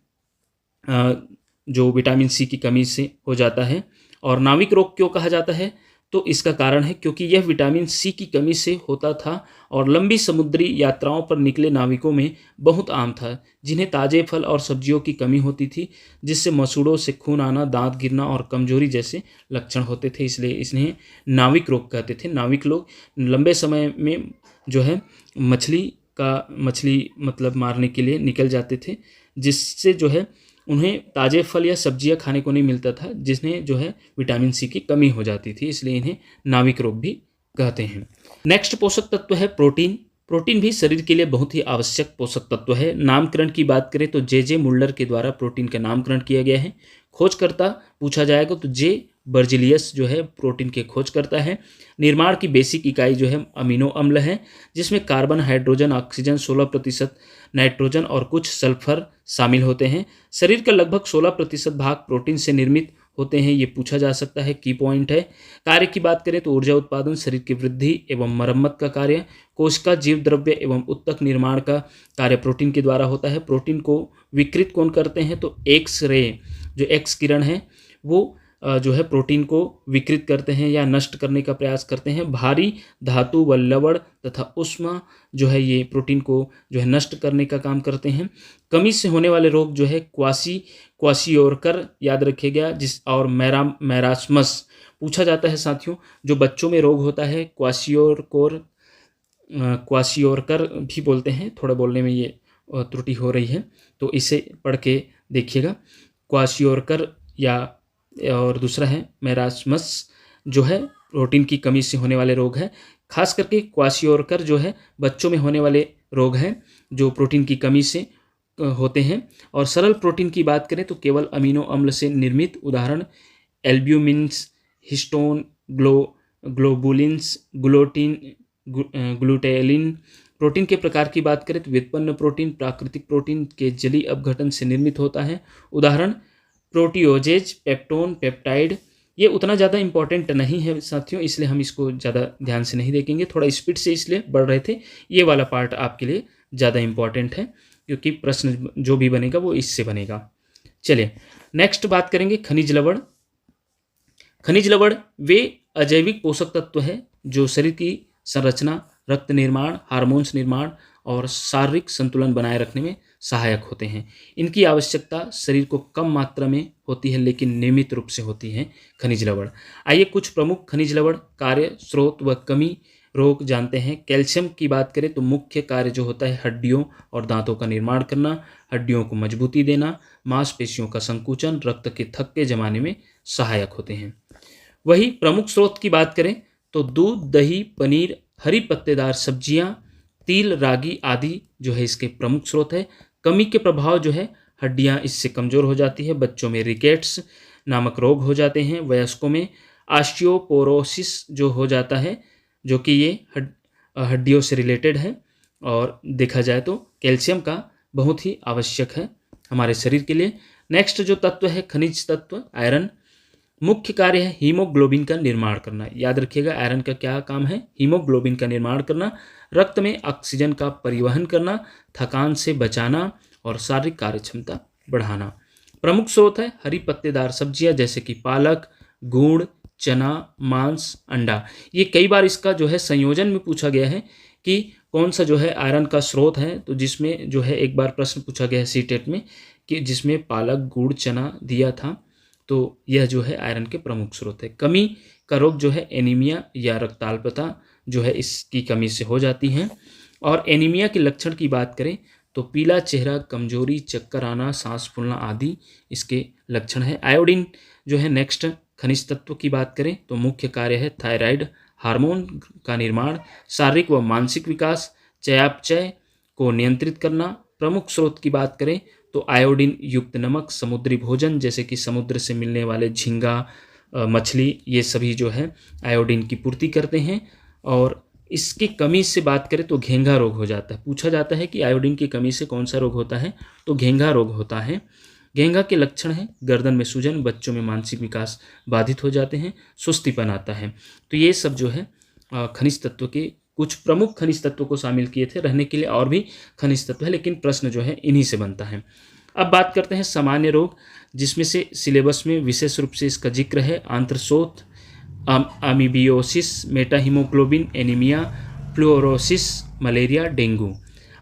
जो विटामिन C की कमी से हो जाता है। और नाविक रोग क्यों कहा जाता है, तो इसका कारण है क्योंकि यह विटामिन C की कमी से होता था और लंबी समुद्री यात्राओं पर निकले नाविकों में बहुत आम था, जिन्हें ताजे फल और सब्जियों की कमी होती थी, जिससे मसूड़ों से खून आना, दांत गिरना और कमजोरी जैसे लक्षण होते थे। इसलिए इन्हें नाविक रोग कहते थे। नाविक लोग लंबे समय में जो है मछली मतलब मारने के लिए निकल जाते थे, जिससे जो है उन्हें ताजे फल या सब्जियां खाने को नहीं मिलता था, जिसमें जो है विटामिन C की कमी हो जाती थी, इसलिए इन्हें नाविक रोग भी कहते हैं। नेक्स्ट पोषक तत्व है प्रोटीन। प्रोटीन भी शरीर के लिए बहुत ही आवश्यक पोषक तत्व है। नामकरण की बात करें तो जे मुल्लर के द्वारा प्रोटीन का नामकरण किया गया है। खोजकर्ता पूछा जाएगा तो जे बर्जिलियस जो है प्रोटीन के खोज करता है। निर्माण की बेसिक इकाई जो है अमीनो अम्ल है, जिसमें कार्बन, हाइड्रोजन, ऑक्सीजन, 16% नाइट्रोजन और कुछ सल्फर शामिल होते हैं। शरीर का लगभग 16% भाग प्रोटीन से निर्मित होते हैं, ये पूछा जा सकता है, की पॉइंट है। कार्य की बात करें तो ऊर्जा उत्पादन, शरीर की वृद्धि एवं मरम्मत का कार्य, कोशिका जीव द्रव्य एवं उत्तक निर्माण का कार्य प्रोटीन के द्वारा होता है। प्रोटीन को विकृत कौन करते हैं, तो एक्स रे जो एक्स किरण है वो जो है प्रोटीन को विकृत करते हैं या नष्ट करने का प्रयास करते हैं। भारी धातु व लवण तथा उष्मा जो है ये प्रोटीन को जो है नष्ट करने का काम करते हैं। कमी से होने वाले रोग जो है क्वाशियोरकर याद रखिएगा, और मैरास्मस पूछा जाता है साथियों। जो बच्चों में रोग होता है क्वाशियोरकर भी बोलते हैं, थोड़ा बोलने में ये त्रुटि हो रही है तो इसे पढ़ के देखिएगा। क्वाशियोरकर या और दूसरा है मैरास्मस, जो है प्रोटीन की कमी से होने वाले रोग है। खास करके क्वाशियोरकर जो है बच्चों में होने वाले रोग हैं जो प्रोटीन की कमी से होते हैं। और सरल प्रोटीन की बात करें तो केवल अमीनो अम्ल से निर्मित, उदाहरण एल्ब्यूमिन्स, हिस्टोन, ग्लोबुलिन्स, ग्लूटेलिन। प्रोटीन के प्रकार की बात करें तो व्युत्पन्न प्रोटीन प्राकृतिक प्रोटीन के जलीय अपघटन से निर्मित होता है, उदाहरण प्रोटीओजेज, पेप्टोन, पेप्टाइड। ये उतना ज़्यादा इंपॉर्टेंट नहीं है साथियों, इसलिए हम इसको ज़्यादा ध्यान से नहीं देखेंगे, थोड़ा स्पीड से इसलिए बढ़ रहे थे। ये वाला पार्ट आपके लिए ज़्यादा इंपॉर्टेंट है क्योंकि प्रश्न जो भी बनेगा वो इससे बनेगा। चलिए नेक्स्ट बात करेंगे खनिज लवण। खनिज लवण वे अजैविक पोषक तत्व है जो शरीर की संरचना, रक्त निर्माण, हार्मोन्स निर्माण और शारीरिक संतुलन बनाए रखने में सहायक होते हैं। इनकी आवश्यकता शरीर को कम मात्रा में होती है लेकिन नियमित रूप से होती है खनिज लवण। आइए कुछ प्रमुख खनिज लवण कार्य, स्रोत व कमी रोग जानते हैं। कैल्शियम की बात करें तो मुख्य कार्य जो होता है हड्डियों और दांतों का निर्माण करना, हड्डियों को मजबूती देना, मांसपेशियों का संकुचन, रक्त के थक्के जमाने में सहायक होते हैं। वही प्रमुख स्रोत की बात करें तो दूध, दही, पनीर, हरी पत्तेदार सब्जियां, तिल, रागी आदि जो है इसके प्रमुख स्रोत है। कमी के प्रभाव जो है हड्डियां इससे कमज़ोर हो जाती है। बच्चों में रिकेट्स नामक रोग हो जाते हैं। वयस्कों में ऑस्टियोपोरोसिस जो हो जाता है, जो कि ये हड्डियों से रिलेटेड है। और देखा जाए तो कैल्शियम का बहुत ही आवश्यक है हमारे शरीर के लिए। नेक्स्ट जो तत्व है खनिज तत्व आयरन, मुख्य कार्य है हीमोग्लोबिन का निर्माण करना। याद रखिएगा आयरन का क्या काम है, हीमोग्लोबिन का निर्माण करना, रक्त में ऑक्सीजन का परिवहन करना, थकान से बचाना और शारीरिक कार्य क्षमता बढ़ाना। प्रमुख स्रोत है हरी पत्तेदार सब्जियां जैसे कि पालक, गुड़, चना, मांस, अंडा। ये कई बार इसका जो है संयोजन में पूछा गया है कि कौन सा जो है आयरन का स्रोत है, तो जिसमें जो है एक बार प्रश्न पूछा गया है सीटेट में कि जिसमें पालक, गुड़, चना दिया था, तो यह जो है आयरन के प्रमुख स्रोत है। कमी का रोग जो है एनीमिया या रक्ताल्पता जो है इसकी कमी से हो जाती हैं। और एनीमिया के लक्षण की बात करें तो पीला चेहरा, कमजोरी, चक्कर आना, सांस फूलना आदि इसके लक्षण है। आयोडीन जो है नेक्स्ट खनिज तत्व की बात करें तो मुख्य कार्य है थायराइड हार्मोन का निर्माण, शारीरिक व मानसिक विकास, चयापचय को नियंत्रित करना। प्रमुख स्रोत की बात करें तो आयोडीन युक्त नमक, समुद्री भोजन जैसे कि समुद्र से मिलने वाले झींगा, मछली, ये सभी जो है आयोडीन की पूर्ति करते हैं। और इसकी कमी से बात करें तो घेंघा रोग हो जाता है। पूछा जाता है कि आयोडीन की कमी से कौन सा रोग होता है, तो घेंघा रोग होता है। घेंघा के लक्षण हैं गर्दन में सूजन, बच्चों में मानसिक विकास बाधित हो जाते हैं, सुस्तीपन आता है। तो ये सब जो है खनिज तत्व के कुछ प्रमुख खनिज तत्वों को शामिल किए थे। रहने के लिए और भी खनिज तत्व है लेकिन प्रश्न जो है इन्हीं से बनता है। अब बात करते हैं सामान्य रोग, जिसमें से सिलेबस में विशेष रूप से इसका जिक्र है आंत्रशोथ, अमीबियोसिस, मेटाहीमोग्लोबिन एनीमिया, फ्लोरोसिस, मलेरिया, डेंगू।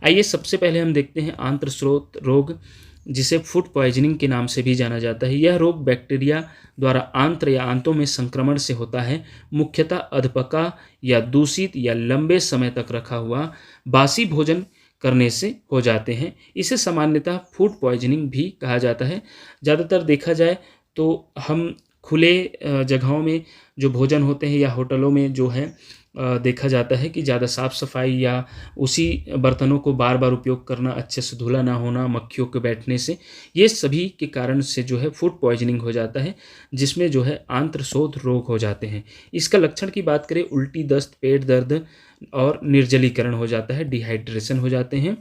आइए सबसे पहले हम देखते हैं आंत्रशोथ रोग, जिसे फूड पॉइजनिंग के नाम से भी जाना जाता है। यह रोग बैक्टीरिया द्वारा आंत्र या आंतों में संक्रमण से होता है। मुख्यतः अधपका या दूषित या लंबे समय तक रखा हुआ बासी भोजन करने से हो जाते हैं। इसे सामान्यतः फूड पॉइजनिंग भी कहा जाता है। ज़्यादातर देखा जाए तो हम खुले जगहों में जो भोजन होते हैं या होटलों में जो है देखा जाता है कि ज़्यादा साफ़ सफाई या उसी बर्तनों को बार बार उपयोग करना, अच्छे से धुला ना होना, मक्खियों के बैठने से, ये सभी के कारण से जो है फूड पॉइजनिंग हो जाता है, जिसमें जो है आंत्रशोथ रोग हो जाते हैं। इसका लक्षण की बात करें उल्टी, दस्त, पेट दर्द और निर्जलीकरण हो जाता है, डिहाइड्रेशन हो जाते हैं।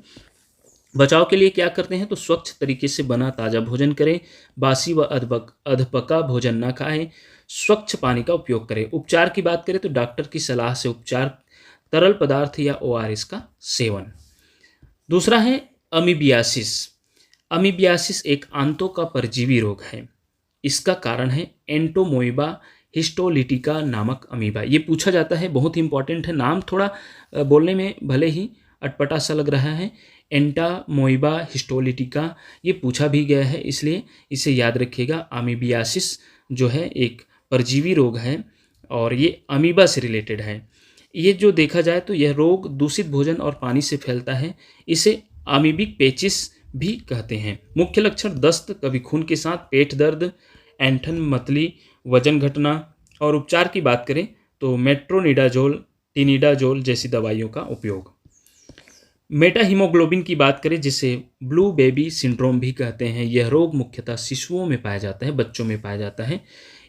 बचाव के लिए क्या करते हैं तो स्वच्छ तरीके से बना ताज़ा भोजन करें, बासी व अधपका भोजन ना खाएं, स्वच्छ पानी का उपयोग करें। उपचार की बात करें तो डॉक्टर की सलाह से उपचार, तरल पदार्थ या ORS का सेवन। दूसरा है अमीबियासिस। अमीबियासिस एक आंतों का परजीवी रोग है। इसका कारण है एंटोमोइबा हिस्टोलिटिका नामक अमीबा। ये पूछा जाता है, बहुत ही इंपॉर्टेंट है। नाम थोड़ा बोलने में भले ही अटपटा सा लग रहा है, एंटामोइबा हिस्टोलिटिका, ये पूछा भी गया है, इसलिए इसे याद रखिएगा। अमीबियासिस जो है एक परजीवी रोग है और ये अमीबा से रिलेटेड है। ये जो देखा जाए तो यह रोग दूषित भोजन और पानी से फैलता है। इसे अमीबिक पेचिस भी कहते हैं। मुख्य लक्षण दस्त, कभी खून के साथ, पेट दर्द, ऐंठन, मतली, वजन घटना। और उपचार की बात करें तो मेट्रोनिडाजोल, टिनिडाजोल जैसी दवाइयों का उपयोग। मेटा हीमोग्लोबिन की बात करें, जिसे ब्लू बेबी सिंड्रोम भी कहते हैं, यह रोग मुख्यतः शिशुओं में पाया जाता है, बच्चों में पाया जाता है।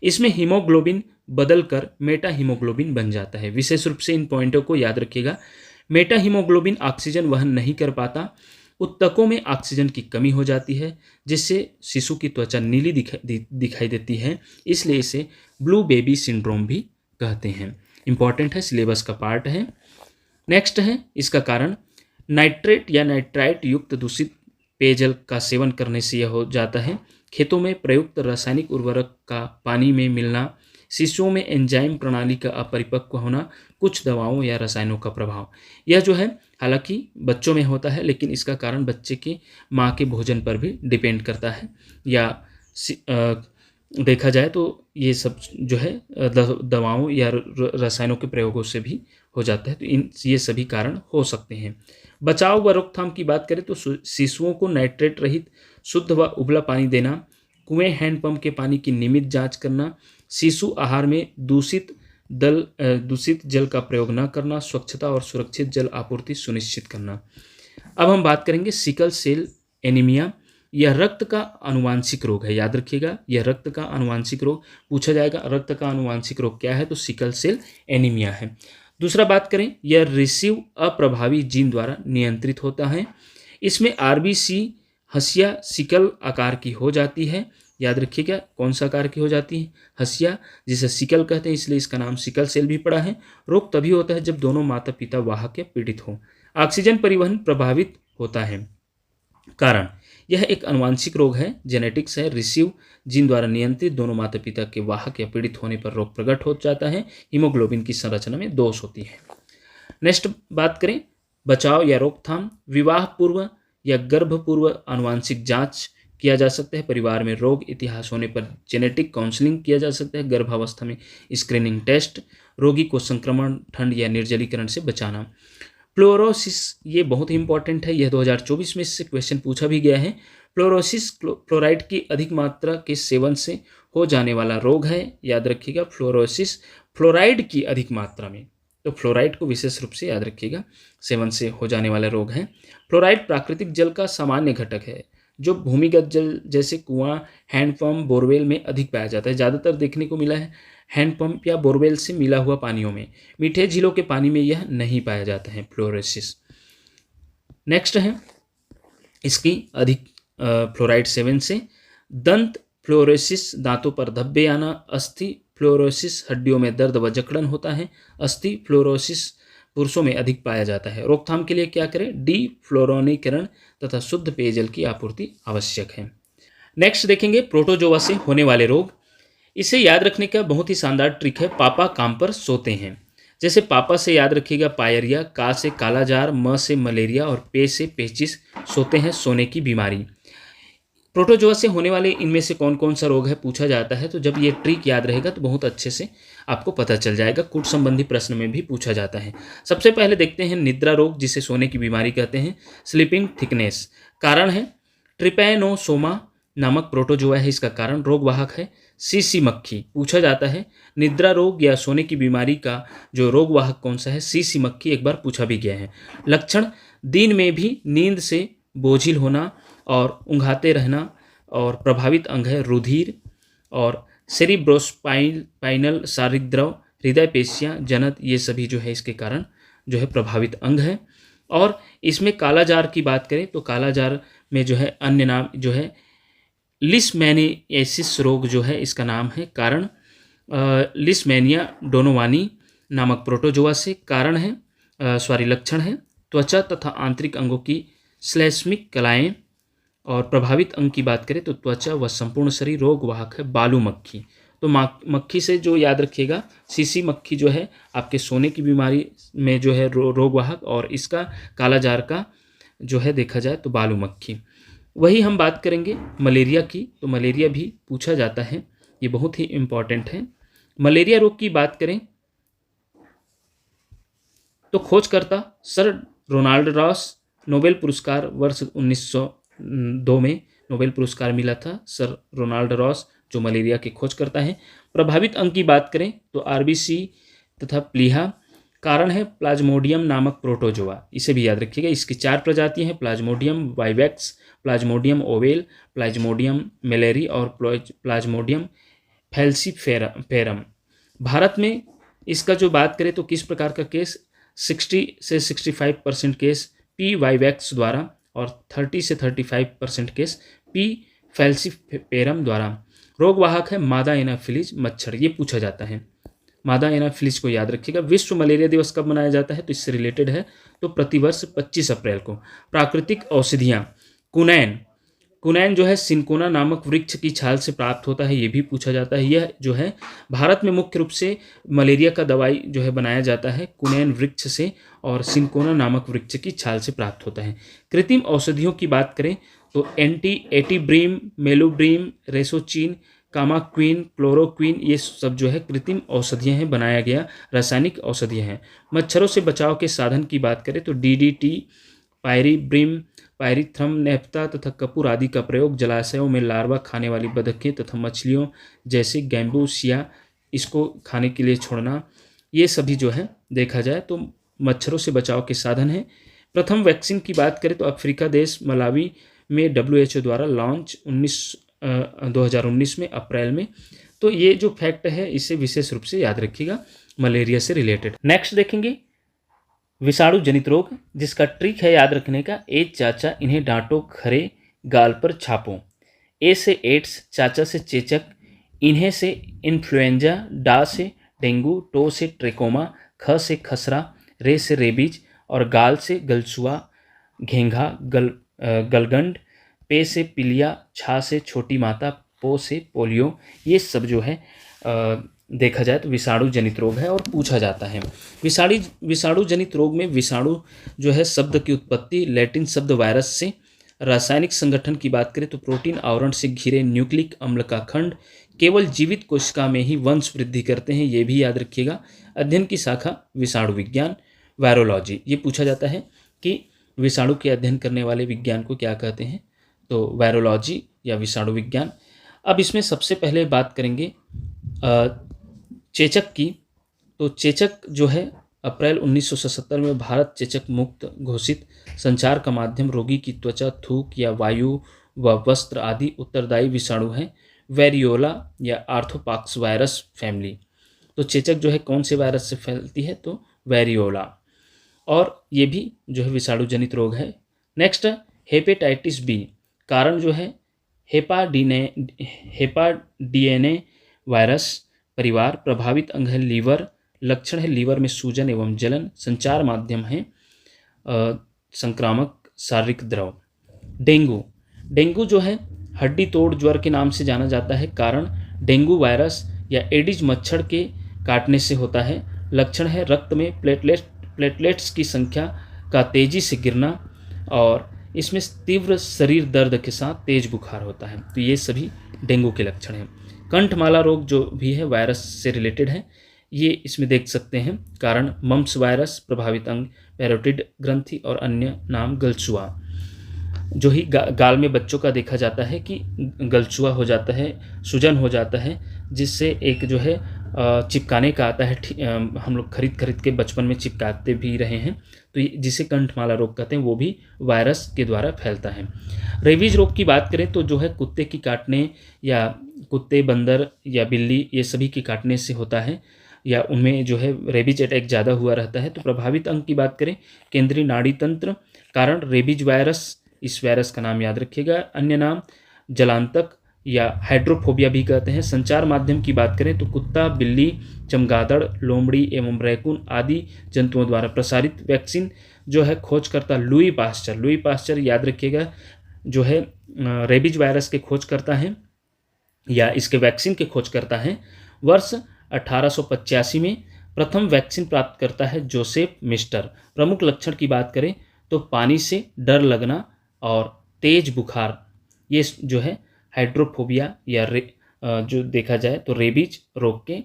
इसमें हीमोग्लोबिन बदलकर मेटा हीमोग्लोबिन बन जाता है। विशेष रूप से इन पॉइंटों को याद रखिएगा। मेटा हीमोग्लोबिन ऑक्सीजन वहन नहीं कर पाता, उत्तकों में ऑक्सीजन की कमी हो जाती है, जिससे शिशु की त्वचा नीली दिखाई देती है, इसलिए इसे ब्लू बेबी सिंड्रोम भी कहते हैं। इंपॉर्टेंट है, सिलेबस का पार्ट है। नेक्स्ट है इसका कारण, नाइट्रेट या नाइट्राइट युक्त दूषित पेयजल का सेवन करने से यह हो जाता है। खेतों में प्रयुक्त रासायनिक उर्वरक का पानी में मिलना, शिशुओं में एंजाइम प्रणाली का अपरिपक्व होना, कुछ दवाओं या रसायनों का प्रभाव। यह जो है हालांकि बच्चों में होता है, लेकिन इसका कारण बच्चे के माँ के भोजन पर भी डिपेंड करता है, या देखा जाए तो ये सब जो है दवाओं या रसायनों के प्रयोगों से भी हो जाता है। तो ये सभी कारण हो सकते हैं। बचाव व रोकथाम की बात करें तो शिशुओं को नाइट्रेट रहित शुद्ध व उबला पानी देना, कुएं हैंडपंप के पानी की नियमित जांच करना, शिशु आहार में दूषित जल का प्रयोग न करना, स्वच्छता और सुरक्षित जल आपूर्ति सुनिश्चित करना। अब हम बात करेंगे सिकल सेल एनीमिया। यह रक्त का आनुवांशिक रोग है, याद रखिएगा, यह रक्त का आनुवांशिक रोग पूछा जाएगा। रक्त का आनुवांशिक रोग क्या है, तो सिकल सेल एनीमिया है। दूसरा बात करें, यह रिसीव अप्रभावी जीन द्वारा नियंत्रित होता है। इसमें आरबीसी हंसिया सिकल आकार की हो जाती है, याद रखिएगा कौन सा आकार की हो जाती है, हंसिया, जिसे सिकल कहते हैं, इसलिए इसका नाम सिकल सेल भी पड़ा है। रोग तभी होता है जब दोनों माता पिता वाहक या पीड़ित हो। ऑक्सीजन परिवहन प्रभावित होता है। कारण, यह एक आनुवांशिक रोग है, जेनेटिक्स है, रिसीव जीन द्वारा नियंत्रित, दोनों माता पिता के वाहक या पीड़ित होने पर रोग प्रकट हो जाता है। हीमोग्लोबिन की संरचना में दोष होती है। नेक्स्ट बात करें बचाव या रोकथाम, विवाह पूर्व या गर्भ पूर्व आनुवांशिक जांच किया जा सकता है। परिवार में रोग इतिहास होने पर जेनेटिक काउंसलिंग किया जा सकता है। गर्भावस्था में स्क्रीनिंग टेस्ट, रोगी को संक्रमण, ठंड या निर्जलीकरण से बचाना। फ्लोरोसिस, ये बहुत ही इंपॉर्टेंट है, यह 2024 में इससे क्वेश्चन पूछा भी गया है। फ्लोरोसिस फ्लोराइड की अधिक मात्रा के सेवन से हो जाने वाला रोग है, याद रखिएगा। फ्लोरोसिस फ्लोराइड की अधिक मात्रा में, तो फ्लोराइड को विशेष रूप से याद रखिएगा, सेवन से हो जाने वाला रोग है। फ्लोराइड प्राकृतिक जल का सामान्य घटक है, जो भूमिगत जल जैसे कुआं, हैंडपंप, बोरवेल में अधिक पाया जाता है। ज़्यादातर देखने को मिला है हैंडपंप या बोरवेल से मिला हुआ पानियों में। मीठे झीलों के पानी में यह नहीं पाया जाता है फ्लोरोसिस। नेक्स्ट है इसकी अधिक फ्लोराइड सेवन से दंत फ्लोरोसिस, दांतों पर धब्बे आना। अस्थि फ्लोरोसिस, हड्डियों में दर्द व जकड़न होता है। अस्थि फ्लोरोसिस पुरुषों में अधिक पाया जाता है। रोकथाम के लिए क्या करें, डी फ्लोरोनीकरण तथा शुद्ध पेयजल की आपूर्ति आवश्यक है। नेक्स्ट देखेंगे प्रोटोजोआ से होने वाले रोग। इसे याद रखने का बहुत ही शानदार ट्रिक है, पापा काम पर सोते हैं। जैसे पापा से याद रखिएगा पायरिया, का से कालाजार, म से मलेरिया और पे से पेचिस, सोते हैं, सोने की बीमारी। प्रोटोजोआ से होने वाले इनमें से कौन कौन सा रोग है पूछा जाता है, तो जब ये ट्रिक याद रहेगा तो बहुत अच्छे से आपको पता चल जाएगा। कूट संबंधी प्रश्न में भी पूछा जाता है। सबसे पहले देखते हैं निद्रा रोग, जिसे सोने की बीमारी कहते हैं, स्लीपिंग थिकनेस। कारण है ट्रिपैनोसोमा नामक प्रोटोजोआ है, इसका कारण रोग वाहक है सीसी मक्खी। पूछा जाता है निद्रा रोग या सोने की बीमारी का जो रोग वाहक कौन सा है, सीसी मक्खी, एक बार पूछा भी गया है। लक्षण, दिन में भी नींद से बोझिल होना और ऊँघाते रहना, और प्रभावित अंग है रुधिर और सेरिब्रोस्पाइनल शारीरिक द्रव, हृदय पेशियाँ, जनत, ये सभी जो है इसके कारण जो है प्रभावित अंग है। और इसमें कालाजार की बात करें तो कालाजार में जो है अन्य नाम जो है लिस्मैनियासिस रोग जो है इसका नाम है। कारण लिस्मैनिया डोनोवानी नामक प्रोटोजोआ से। कारण है लक्षण है त्वचा तथा आंतरिक अंगों की श्लेष्मिक कलाएँ और प्रभावित अंग की बात करें तो त्वचा व संपूर्ण शरीर। रोगवाहक है बालू मक्खी। तो मक्खी से जो याद रखिएगा, सीसी मक्खी जो है आपके सोने की बीमारी में जो है रोगवाहक, और इसका कालाजार का जो है देखा जाए तो बालू मक्खी। वही हम बात करेंगे मलेरिया की, तो मलेरिया भी पूछा जाता है, ये बहुत ही इम्पॉर्टेंट है। मलेरिया रोग की बात करें तो खोजकर्ता सर रोनाल्ड रॉस, नोबेल पुरस्कार वर्ष 1902 में नोबेल पुरस्कार मिला था सर रोनाल्ड रॉस, जो मलेरिया के खोजकर्ता हैं। प्रभावित अंग की बात करें तो आरबीसी तथा प्लीहा। कारण है प्लाज्मोडियम नामक प्रोटोजोआ, इसे भी याद रखिएगा। इसकी 4 प्रजातियां हैं, plasmodium vivax, plasmodium ovale, plasmodium malariae और प्लाज्मोडियम फैल्सीफेरम। भारत में इसका जो बात करें तो किस प्रकार का केस, 60 से 65% केस पी वाइवेक्स द्वारा और 30 से 35% केस पी फैल्सीफेरम द्वारा। रोगवाहक है मादा एनाफिलीज मच्छर, ये पूछा जाता है। मादा एनाफिलीज को याद रखिएगा। विश्व मलेरिया दिवस कब मनाया जाता है, तो इससे रिलेटेड है, तो प्रतिवर्ष 25 अप्रैल को। प्राकृतिक औषधियाँ, कुनैन। कुनैन जो है सिनकोना नामक वृक्ष की छाल से प्राप्त होता है, ये भी पूछा जाता है। यह जो है भारत में मुख्य रूप से मलेरिया का दवाई जो है बनाया जाता है कुनैन वृक्ष से, और सिनकोना नामक वृक्ष की छाल से प्राप्त होता है। कृत्रिम औषधियों की बात करें तो एटीब्रीम, मेलोब्रीम, रेसोचीन, कामाक्विन, क्लोरोक्विन, ये सब जो है कृत्रिम औषधियाँ हैं, बनाया गया रासायनिक औषधियाँ हैं। मच्छरों से बचाव के साधन की बात करें तो डीडीटी, पायरीब्रिम, पायरीथ्रम, नेफ्ता तथा कपूर आदि का प्रयोग। जलाशयों में लार्वा खाने वाली बतखें तथा मछलियों जैसे गैम्बूसिया, इसको खाने के लिए छोड़ना, ये सभी जो है देखा जाए तो मच्छरों से बचाव के साधन हैं। प्रथम वैक्सीन की बात करें तो अफ्रीका देश मलावी में WHO द्वारा लॉन्च 2019 में अप्रैल में। तो ये जो फैक्ट है इसे विशेष रूप से याद रखिएगा मलेरिया से रिलेटेड। नेक्स्ट देखेंगे विषाणु जनित रोग, जिसका ट्रिक है याद रखने का, ए चाचा इन्हें डांटो, खरे गाल पर छापो। ए से एड्स, चाचा से चेचक, इन्हें से इन्फ्लुएंजा, डा से डेंगू, टो से ट्रेकोमा, ख से खसरा, रे से रेबीज और गाल से गलसुआ, घेंघा, गलगंड, पे से पिलिया, छा से छोटी माता, पो से पोलियो। ये सब जो है देखा जाए तो विषाणु जनित रोग है और पूछा जाता है। विषाणु जनित रोग में विषाणु जो है शब्द की उत्पत्ति लैटिन शब्द वायरस से। रासायनिक संगठन की बात करें तो प्रोटीन आवरण से घिरे न्यूक्लिक अम्ल का खंड केवल जीवित कोशिका में ही वंश वृद्धि करते हैं, ये भी याद रखिएगा। अध्ययन की शाखा विषाणु विज्ञान, वायरोलॉजी। ये पूछा जाता है कि विषाणु के अध्ययन करने वाले विज्ञान को क्या कहते हैं, तो वायरोलॉजी या विषाणु विज्ञान। अब इसमें सबसे पहले बात करेंगे चेचक की। तो चेचक जो है अप्रैल 1977 में भारत चेचक मुक्त घोषित। संचार का माध्यम रोगी की त्वचा, थूक या वायु व वस्त्र आदि उत्तरदायी विषाणु हैं। वेरियोला या आर्थोपॉक्स वायरस फैमिली। तो चेचक जो है कौन से वायरस से फैलती है, तो वेरियोला, और ये भी जो है विषाणु जनित रोग है। Next hepatitis B. कारण जो है हेपाडीएनए वायरस परिवार। प्रभावित अंग है लीवर। लक्षण है लीवर में सूजन एवं जलन। संचार माध्यम है संक्रामक शारीरिक द्रव। डेंगू जो है हड्डी तोड़ ज्वर के नाम से जाना जाता है। कारण डेंगू वायरस या एडिज मच्छर के काटने से होता है। लक्षण है रक्त में प्लेटलेट्स की संख्या का तेजी से गिरना, और इसमें तीव्र शरीर दर्द के साथ तेज बुखार होता है। तो ये सभी डेंगू के लक्षण हैं। कंठमाला रोग जो भी है वायरस से रिलेटेड है, ये इसमें देख सकते हैं। कारण मम्प्स वायरस, प्रभावित अंग पैरोटिड ग्रंथि और अन्य नाम गलसुआ। जो ही गाल में बच्चों का देखा जाता है कि गलसुआ हो जाता है, सूजन हो जाता है, जिससे एक जो है चिपकाने का आता है। हम लोग खरीद के बचपन में चिपकाते भी रहे हैं, तो जिसे कंठमाला रोग कहते हैं वो भी वायरस के द्वारा फैलता है। रेबीज रोग की बात करें तो जो है कुत्ते की काटने या कुत्ते, बंदर या बिल्ली, ये सभी के काटने से होता है, या उनमें जो है रेबीज अटैक ज़्यादा हुआ रहता है। तो प्रभावित अंग की बात करें केंद्रीय नाड़ी तंत्र। कारण रेबीज वायरस, इस वायरस का नाम याद रखिएगा। अन्य नाम जलांतक या हाइड्रोफोबिया भी कहते हैं। संचार माध्यम की बात करें तो कुत्ता, बिल्ली, चमगादड़, लोमड़ी एवं रैकून आदि जंतुओं द्वारा प्रसारित। वैक्सीन जो है खोजकर्ता लुई पास्चर याद रखिएगा। जो है रेबीज वायरस के खोज करता है या इसके वैक्सीन के खोज करता है। वर्ष 1885 में प्रथम वैक्सीन प्राप्त करता है जोसेफ मिस्टर। प्रमुख लक्षण की बात करें तो पानी से डर लगना और तेज बुखार, ये जो है हाइड्रोफोबिया या जो देखा जाए तो रेबीज रोग के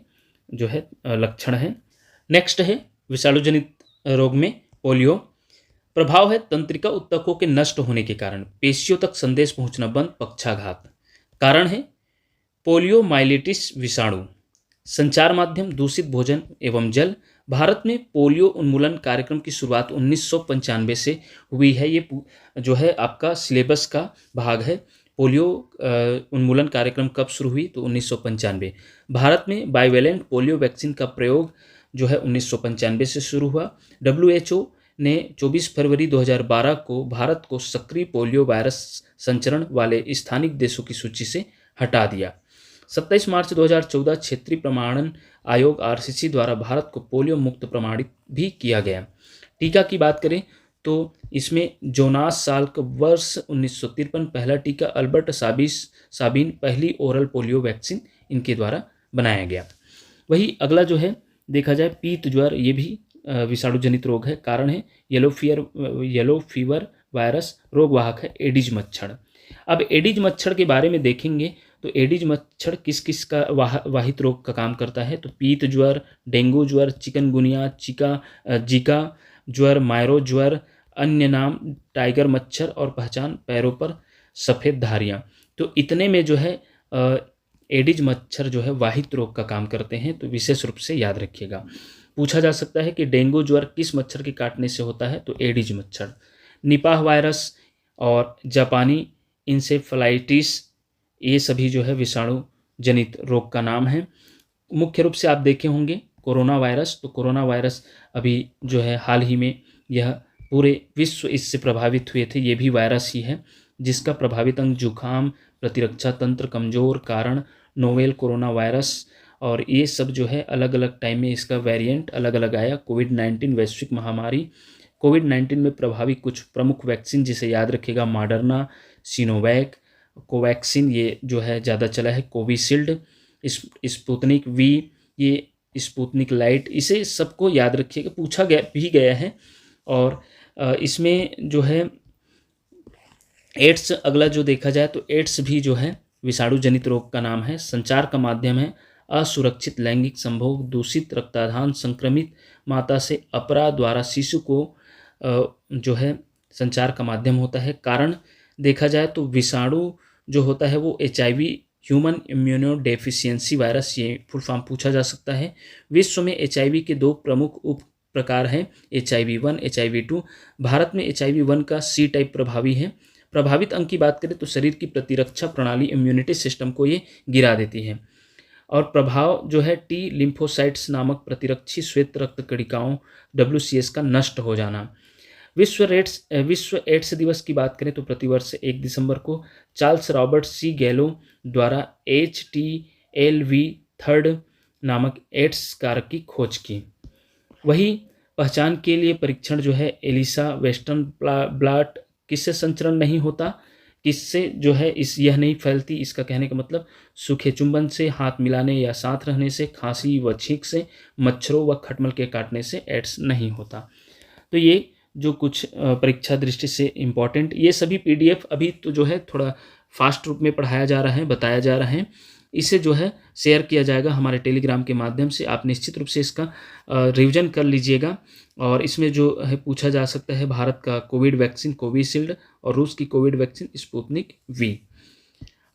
जो है लक्षण है। नेक्स्ट है विषाणु जनित रोग में पोलियो। प्रभाव है तंत्रिका ऊतकों के नष्ट होने के कारण पेशियों तक संदेश पहुंचना बंद, पक्षाघात। कारण है पोलियोमाइलिटिस विषाणु। संचार माध्यम दूषित भोजन एवं जल। भारत में पोलियो उन्मूलन कार्यक्रम की शुरुआत 1995 से हुई है। ये जो है आपका सिलेबस का भाग है। पोलियो उन्मूलन कार्यक्रम कब शुरू हुई तो 1995। भारत में बाइवेलेंट पोलियो वैक्सीन का प्रयोग जो है 1995 से शुरू हुआ। WHO ने 24 फरवरी 2012 को भारत को सक्रिय पोलियो वायरस संचरण वाले स्थानिक देशों की सूची से हटा दिया। 27 मार्च 2014 क्षेत्रीय प्रमाणन आयोग RCC द्वारा भारत को पोलियो मुक्त प्रमाणित भी किया गया। टीका की बात करें तो इसमें जोनास साल्क वर्ष 1953 पहला टीका, अल्बर्ट साबिन पहली ओरल पोलियो वैक्सीन इनके द्वारा बनाया गया। वही अगला जो है देखा जाए पीत ज्वर, ये भी विषाणु जनित रोग है। कारण है येलो फीवर वायरस, रोगवाहक है एडिज मच्छर। अब एडिज मच्छर के बारे में देखेंगे तो एडिज मच्छर किस किस का वाहित रोग का काम करता है तो पीत ज्वर, डेंगू ज्वर, चिकनगुनिया, जीका ज्वर, मायरो ज्वर, अन्य नाम टाइगर मच्छर और पहचान पैरों पर सफ़ेद धारियाँ। तो इतने में जो है एडिज मच्छर जो है वाहित रोग का काम करते हैं, तो विशेष रूप से याद रखिएगा। पूछा जा सकता है कि डेंगू ज्वर किस मच्छर के काटने से होता है तो एडिज मच्छर। निपाह वायरस और जापानी इंसेफलाइटिस, ये सभी जो है विषाणु जनित रोग का नाम है। मुख्य रूप से आप देखे होंगे कोरोना वायरस, तो कोरोना वायरस अभी जो है हाल ही में यह पूरे विश्व इससे प्रभावित हुए थे, ये भी वायरस ही है जिसका प्रभावित अंग जुखाम, प्रतिरक्षा तंत्र कमजोर, कारण नोवेल कोरोना वायरस। और ये सब जो है अलग अलग टाइम में इसका वेरिएंट अलग अलग आया। कोविड-19 वैश्विक महामारी। कोविड-19 में प्रभावी कुछ प्रमुख वैक्सीन जिसे याद रखिएगा मॉडर्ना, सिनोवैक, कोवैक्सीन ये जो है ज़्यादा चला है, कोविशील्ड, स्पुतनिक वी, ये स्पुतनिक लाइट, इसे सबको याद रखिएगा, पूछा गया है। और इसमें जो है एड्स, अगला जो देखा जाए तो एड्स भी जो है विषाणु जनित रोग का नाम है। संचार का माध्यम है असुरक्षित लैंगिक संभोग, दूषित रक्ताधान, संक्रमित माता से अपरा द्वारा शिशु को जो है संचार का माध्यम होता है। कारण देखा जाए तो विषाणु जो होता है वो HIV human immuno deficiency virus, ये फुल फॉर्म पूछा जा सकता है। विश्व में HIV के 2 प्रमुख उप प्रकार हैं, HIV-1, HIV-2। भारत में HIV-1 का C टाइप प्रभावी है। प्रभावित अंग की बात करें तो शरीर की प्रतिरक्षा प्रणाली इम्यूनिटी सिस्टम को ये गिरा देती है। और प्रभाव जो है T लिम्फोसाइट्स नामक प्रतिरक्षी श्वेत रक्त कणिकाओं WCS का नष्ट हो जाना। विश्व एड्स दिवस की बात करें तो प्रतिवर्ष 1 दिसंबर को चार्ल्स रॉबर्ट C गैलो द्वारा HTLV-3 नामक एड्स कारक की खोज की। वही पहचान के लिए परीक्षण जो है एलिसा वेस्टर्न ब्लॉट, किससे संचरण नहीं होता, किससे जो है यह नहीं फैलती, इसका कहने का मतलब सूखे चुंबन से, हाथ मिलाने या साथ रहने से, खांसी व छींक से, मच्छरों व खटमल के काटने से एड्स नहीं होता। तो ये जो कुछ परीक्षा दृष्टि से इम्पॉर्टेंट, ये सभी PDF अभी तो जो है थोड़ा फास्ट रूप में पढ़ाया जा रहा है, बताया जा रहा है। इसे जो है शेयर किया जाएगा हमारे टेलीग्राम के माध्यम से। आप निश्चित रूप से इसका रिवीजन कर लीजिएगा। और इसमें जो है पूछा जा सकता है भारत का कोविड वैक्सीन कोविशील्ड और रूस की कोविड वैक्सीन स्पुतनिक वी।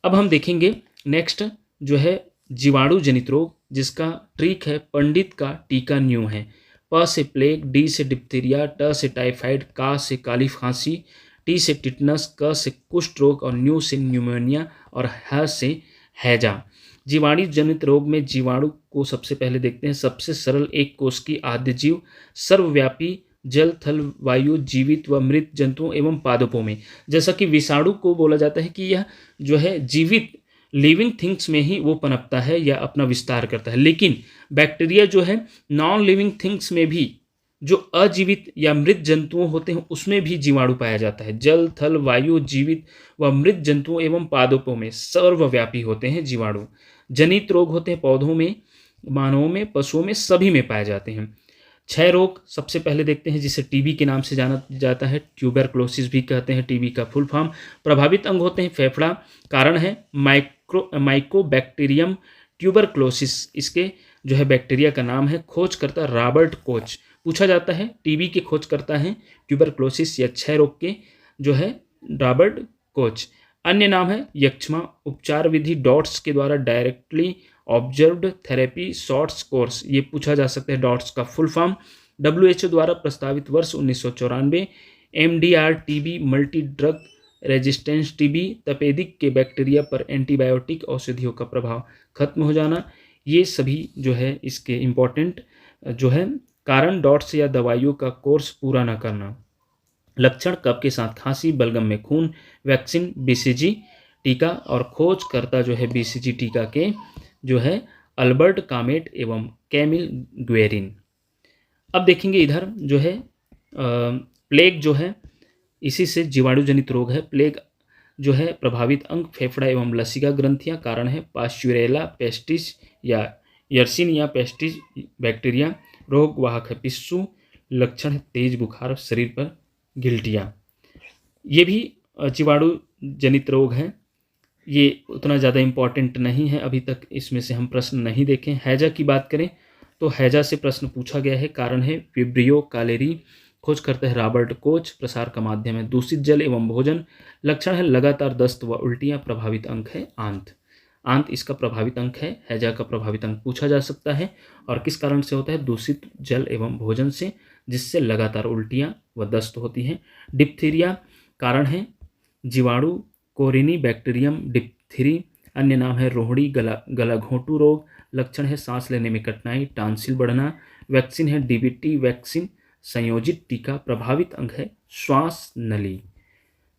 अब हम देखेंगे नेक्स्ट जो है जीवाणु जनित रोग, जिसका ट्रिक है पंडित का टीका न्यू है। प से प्लेग, D से डिप्थीरिया, ट से टाइफाइड, का से काली खांसी, T से टिटनस, क से कुष्ठ रोग और न्यू से न्यूमोनिया और ह से हैजा। जीवाणु जनित रोग में जीवाणु को सबसे पहले देखते हैं। सबसे सरल एक कोष की आद्य जीव, सर्वव्यापी, जल थल वायु, जीवित व मृत जंतुओं एवं पादपों में। जैसा कि विषाणु को बोला जाता है कि यह जो है जीवित लिविंग थिंग्स में ही वो पनपता है या अपना विस्तार करता है, लेकिन बैक्टीरिया जो है नॉन लिविंग थिंग्स में भी जो अजीवित या मृत जंतुओं होते हैं उसमें भी जीवाणु पाया जाता है। जल, थल, वायु, जीवित व मृत जंतुओं एवं पादपों में सर्वव्यापी होते हैं जीवाणु। जनित रोग होते हैं पौधों में, मानवों में, पशुओं में, सभी में पाए जाते हैं। क्षय रोग सबसे पहले देखते हैं, जिसे टीबी के नाम से जाना जाता है, ट्यूबरक्लोसिस भी कहते हैं टीबी का फुल फॉर्म। प्रभावित अंग होते हैं फेफड़ा, कारण है माइकोबैक्टीरियम ट्यूबरक्लोसिस, इसके जो है बैक्टीरिया का नाम है। खोजकर्ता रॉबर्ट कोच, पूछा जाता है टीबी के खोजकर्ता हैं ट्यूबरक्लोसिस या क्षय रोग के जो है रॉबर्ट कोच। अन्य नाम है यक्ष्मा, उपचार विधि डॉट्स के द्वारा directly observed therapy shorts course, ये पूछा जा सकता है डॉट्स का फुल फॉर्म। WHO द्वारा प्रस्तावित वर्ष 1994। MDR TB, multi drug resistance TB, तपेदिक के बैक्टीरिया पर एंटीबायोटिक औषधियों का प्रभाव खत्म हो जाना, ये सभी जो है इसके इम्पोर्टेंट जो है कारण। डॉट्स या दवाइयों का कोर्स पूरा न करना। लक्षण कफ के साथ खांसी, बलगम में खून। वैक्सीन BCG टीका और खोजकर्ता जो है BCG टीका के जो है अल्बर्ट कामेट एवं कैमिल ग्वेरिन। अब देखेंगे इधर जो है प्लेग जो है इसी से जीवाणु जनित रोग है। प्लेग जो है प्रभावित अंग फेफड़ा एवं लसिका ग्रंथियां, कारण है पास्चुरेला पेस्टिस या यर्सिनिया पेस्टिस बैक्टीरिया। रोग वाहक है पिस्सू। लक्षण है तेज बुखार, शरीर पर गिल्टियाँ। ये भी जीवाणु जनित रोग है, ये उतना ज़्यादा इम्पॉर्टेंट नहीं है, अभी तक इसमें से हम प्रश्न नहीं देखें। हैजा की बात करें तो हैजा से प्रश्न पूछा गया है, कारण है विब्रियो कालेरी। खोज करते हैं रॉबर्ट कोच। प्रसार का माध्यम है दूषित जल एवं भोजन। लक्षण है लगातार दस्त व उल्टियाँ। प्रभावित अंक है आंत। आंत इसका प्रभावित अंक है। हैजा का प्रभावित अंक पूछा जा सकता है और किस कारण से होता है, दूषित जल एवं भोजन से, जिससे लगातार उल्टियाँ व दस्त होती हैं। डिप्थीरिया, कारण है जीवाणु कोरिनी बैक्टीरियम डिप्थीरी। अन्य नाम है रोहिणी गलाघोंटू रोग। लक्षण है सांस लेने में कठिनाई, टांसिल बढ़ना। वैक्सीन है DBT वैक्सीन संयोजित टीका। प्रभावित अंग है श्वास नली।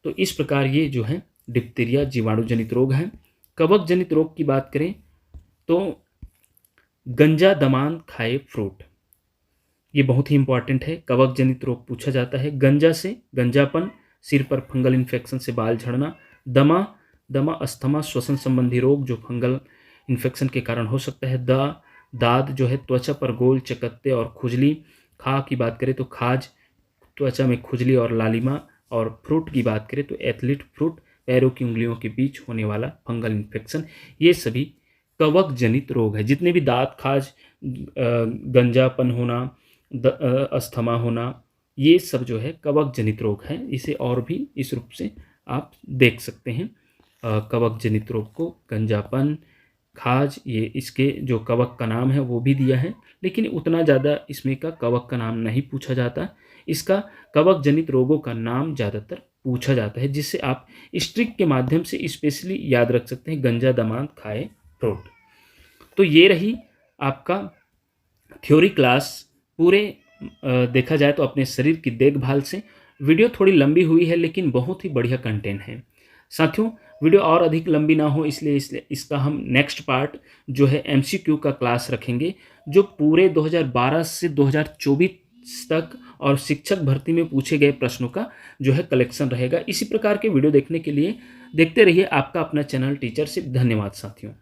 तो इस प्रकार ये जो है डिप्थीरिया जीवाणु जनित रोग है। कवक जनित रोग की बात करें तो गंजा दमान खाए फ्रूट, ये बहुत ही इंपॉर्टेंट है। कवक जनित रोग पूछा जाता है। गंजा से गंजापन, सिर पर फंगल इन्फेक्शन से बाल झड़ना। दमा अस्थमा श्वसन संबंधी रोग जो फंगल इन्फेक्शन के कारण हो सकता है। दाद जो है त्वचा पर गोल चकत्ते और खुजली। खा की बात करें तो खाज, त्वचा में खुजली और लालिमा। और फ्रूट की बात करें तो एथलीट फ्रूट, पैरों की उंगलियों के बीच होने वाला फंगल इन्फेक्शन। ये सभी कवक जनित रोग है। जितने भी दांत खाज, गंजापन होना, अस्थमा होना, ये सब जो है कवक जनित रोग है। इसे और भी इस रूप से आप देख सकते हैं कवक जनित रोग को। गंजापन, खाज, ये इसके जो कवक का नाम है वो भी दिया है, लेकिन उतना ज़्यादा इसमें का कवक का नाम नहीं पूछा जाता। इसका कवक जनित रोगों का नाम ज़्यादातर पूछा जाता है, जिससे आप स्ट्रिक के माध्यम से स्पेशली याद रख सकते हैं गंजा दमात खाए फ्रूट। तो ये रही आपका थ्योरी क्लास। पूरे देखा जाए तो अपने शरीर की देखभाल से। वीडियो थोड़ी लंबी हुई है लेकिन बहुत ही बढ़िया कंटेंट है साथियों। वीडियो और अधिक लंबी ना हो इसलिए इसका हम नेक्स्ट पार्ट जो है MCQ का क्लास रखेंगे, जो पूरे 2012 से 2024 तक और शिक्षक भर्ती में पूछे गए प्रश्नों का जो है कलेक्शन रहेगा। इसी प्रकार के वीडियो देखने के लिए देखते रहिए आपका अपना चैनल टीचरशिप। धन्यवाद साथियों।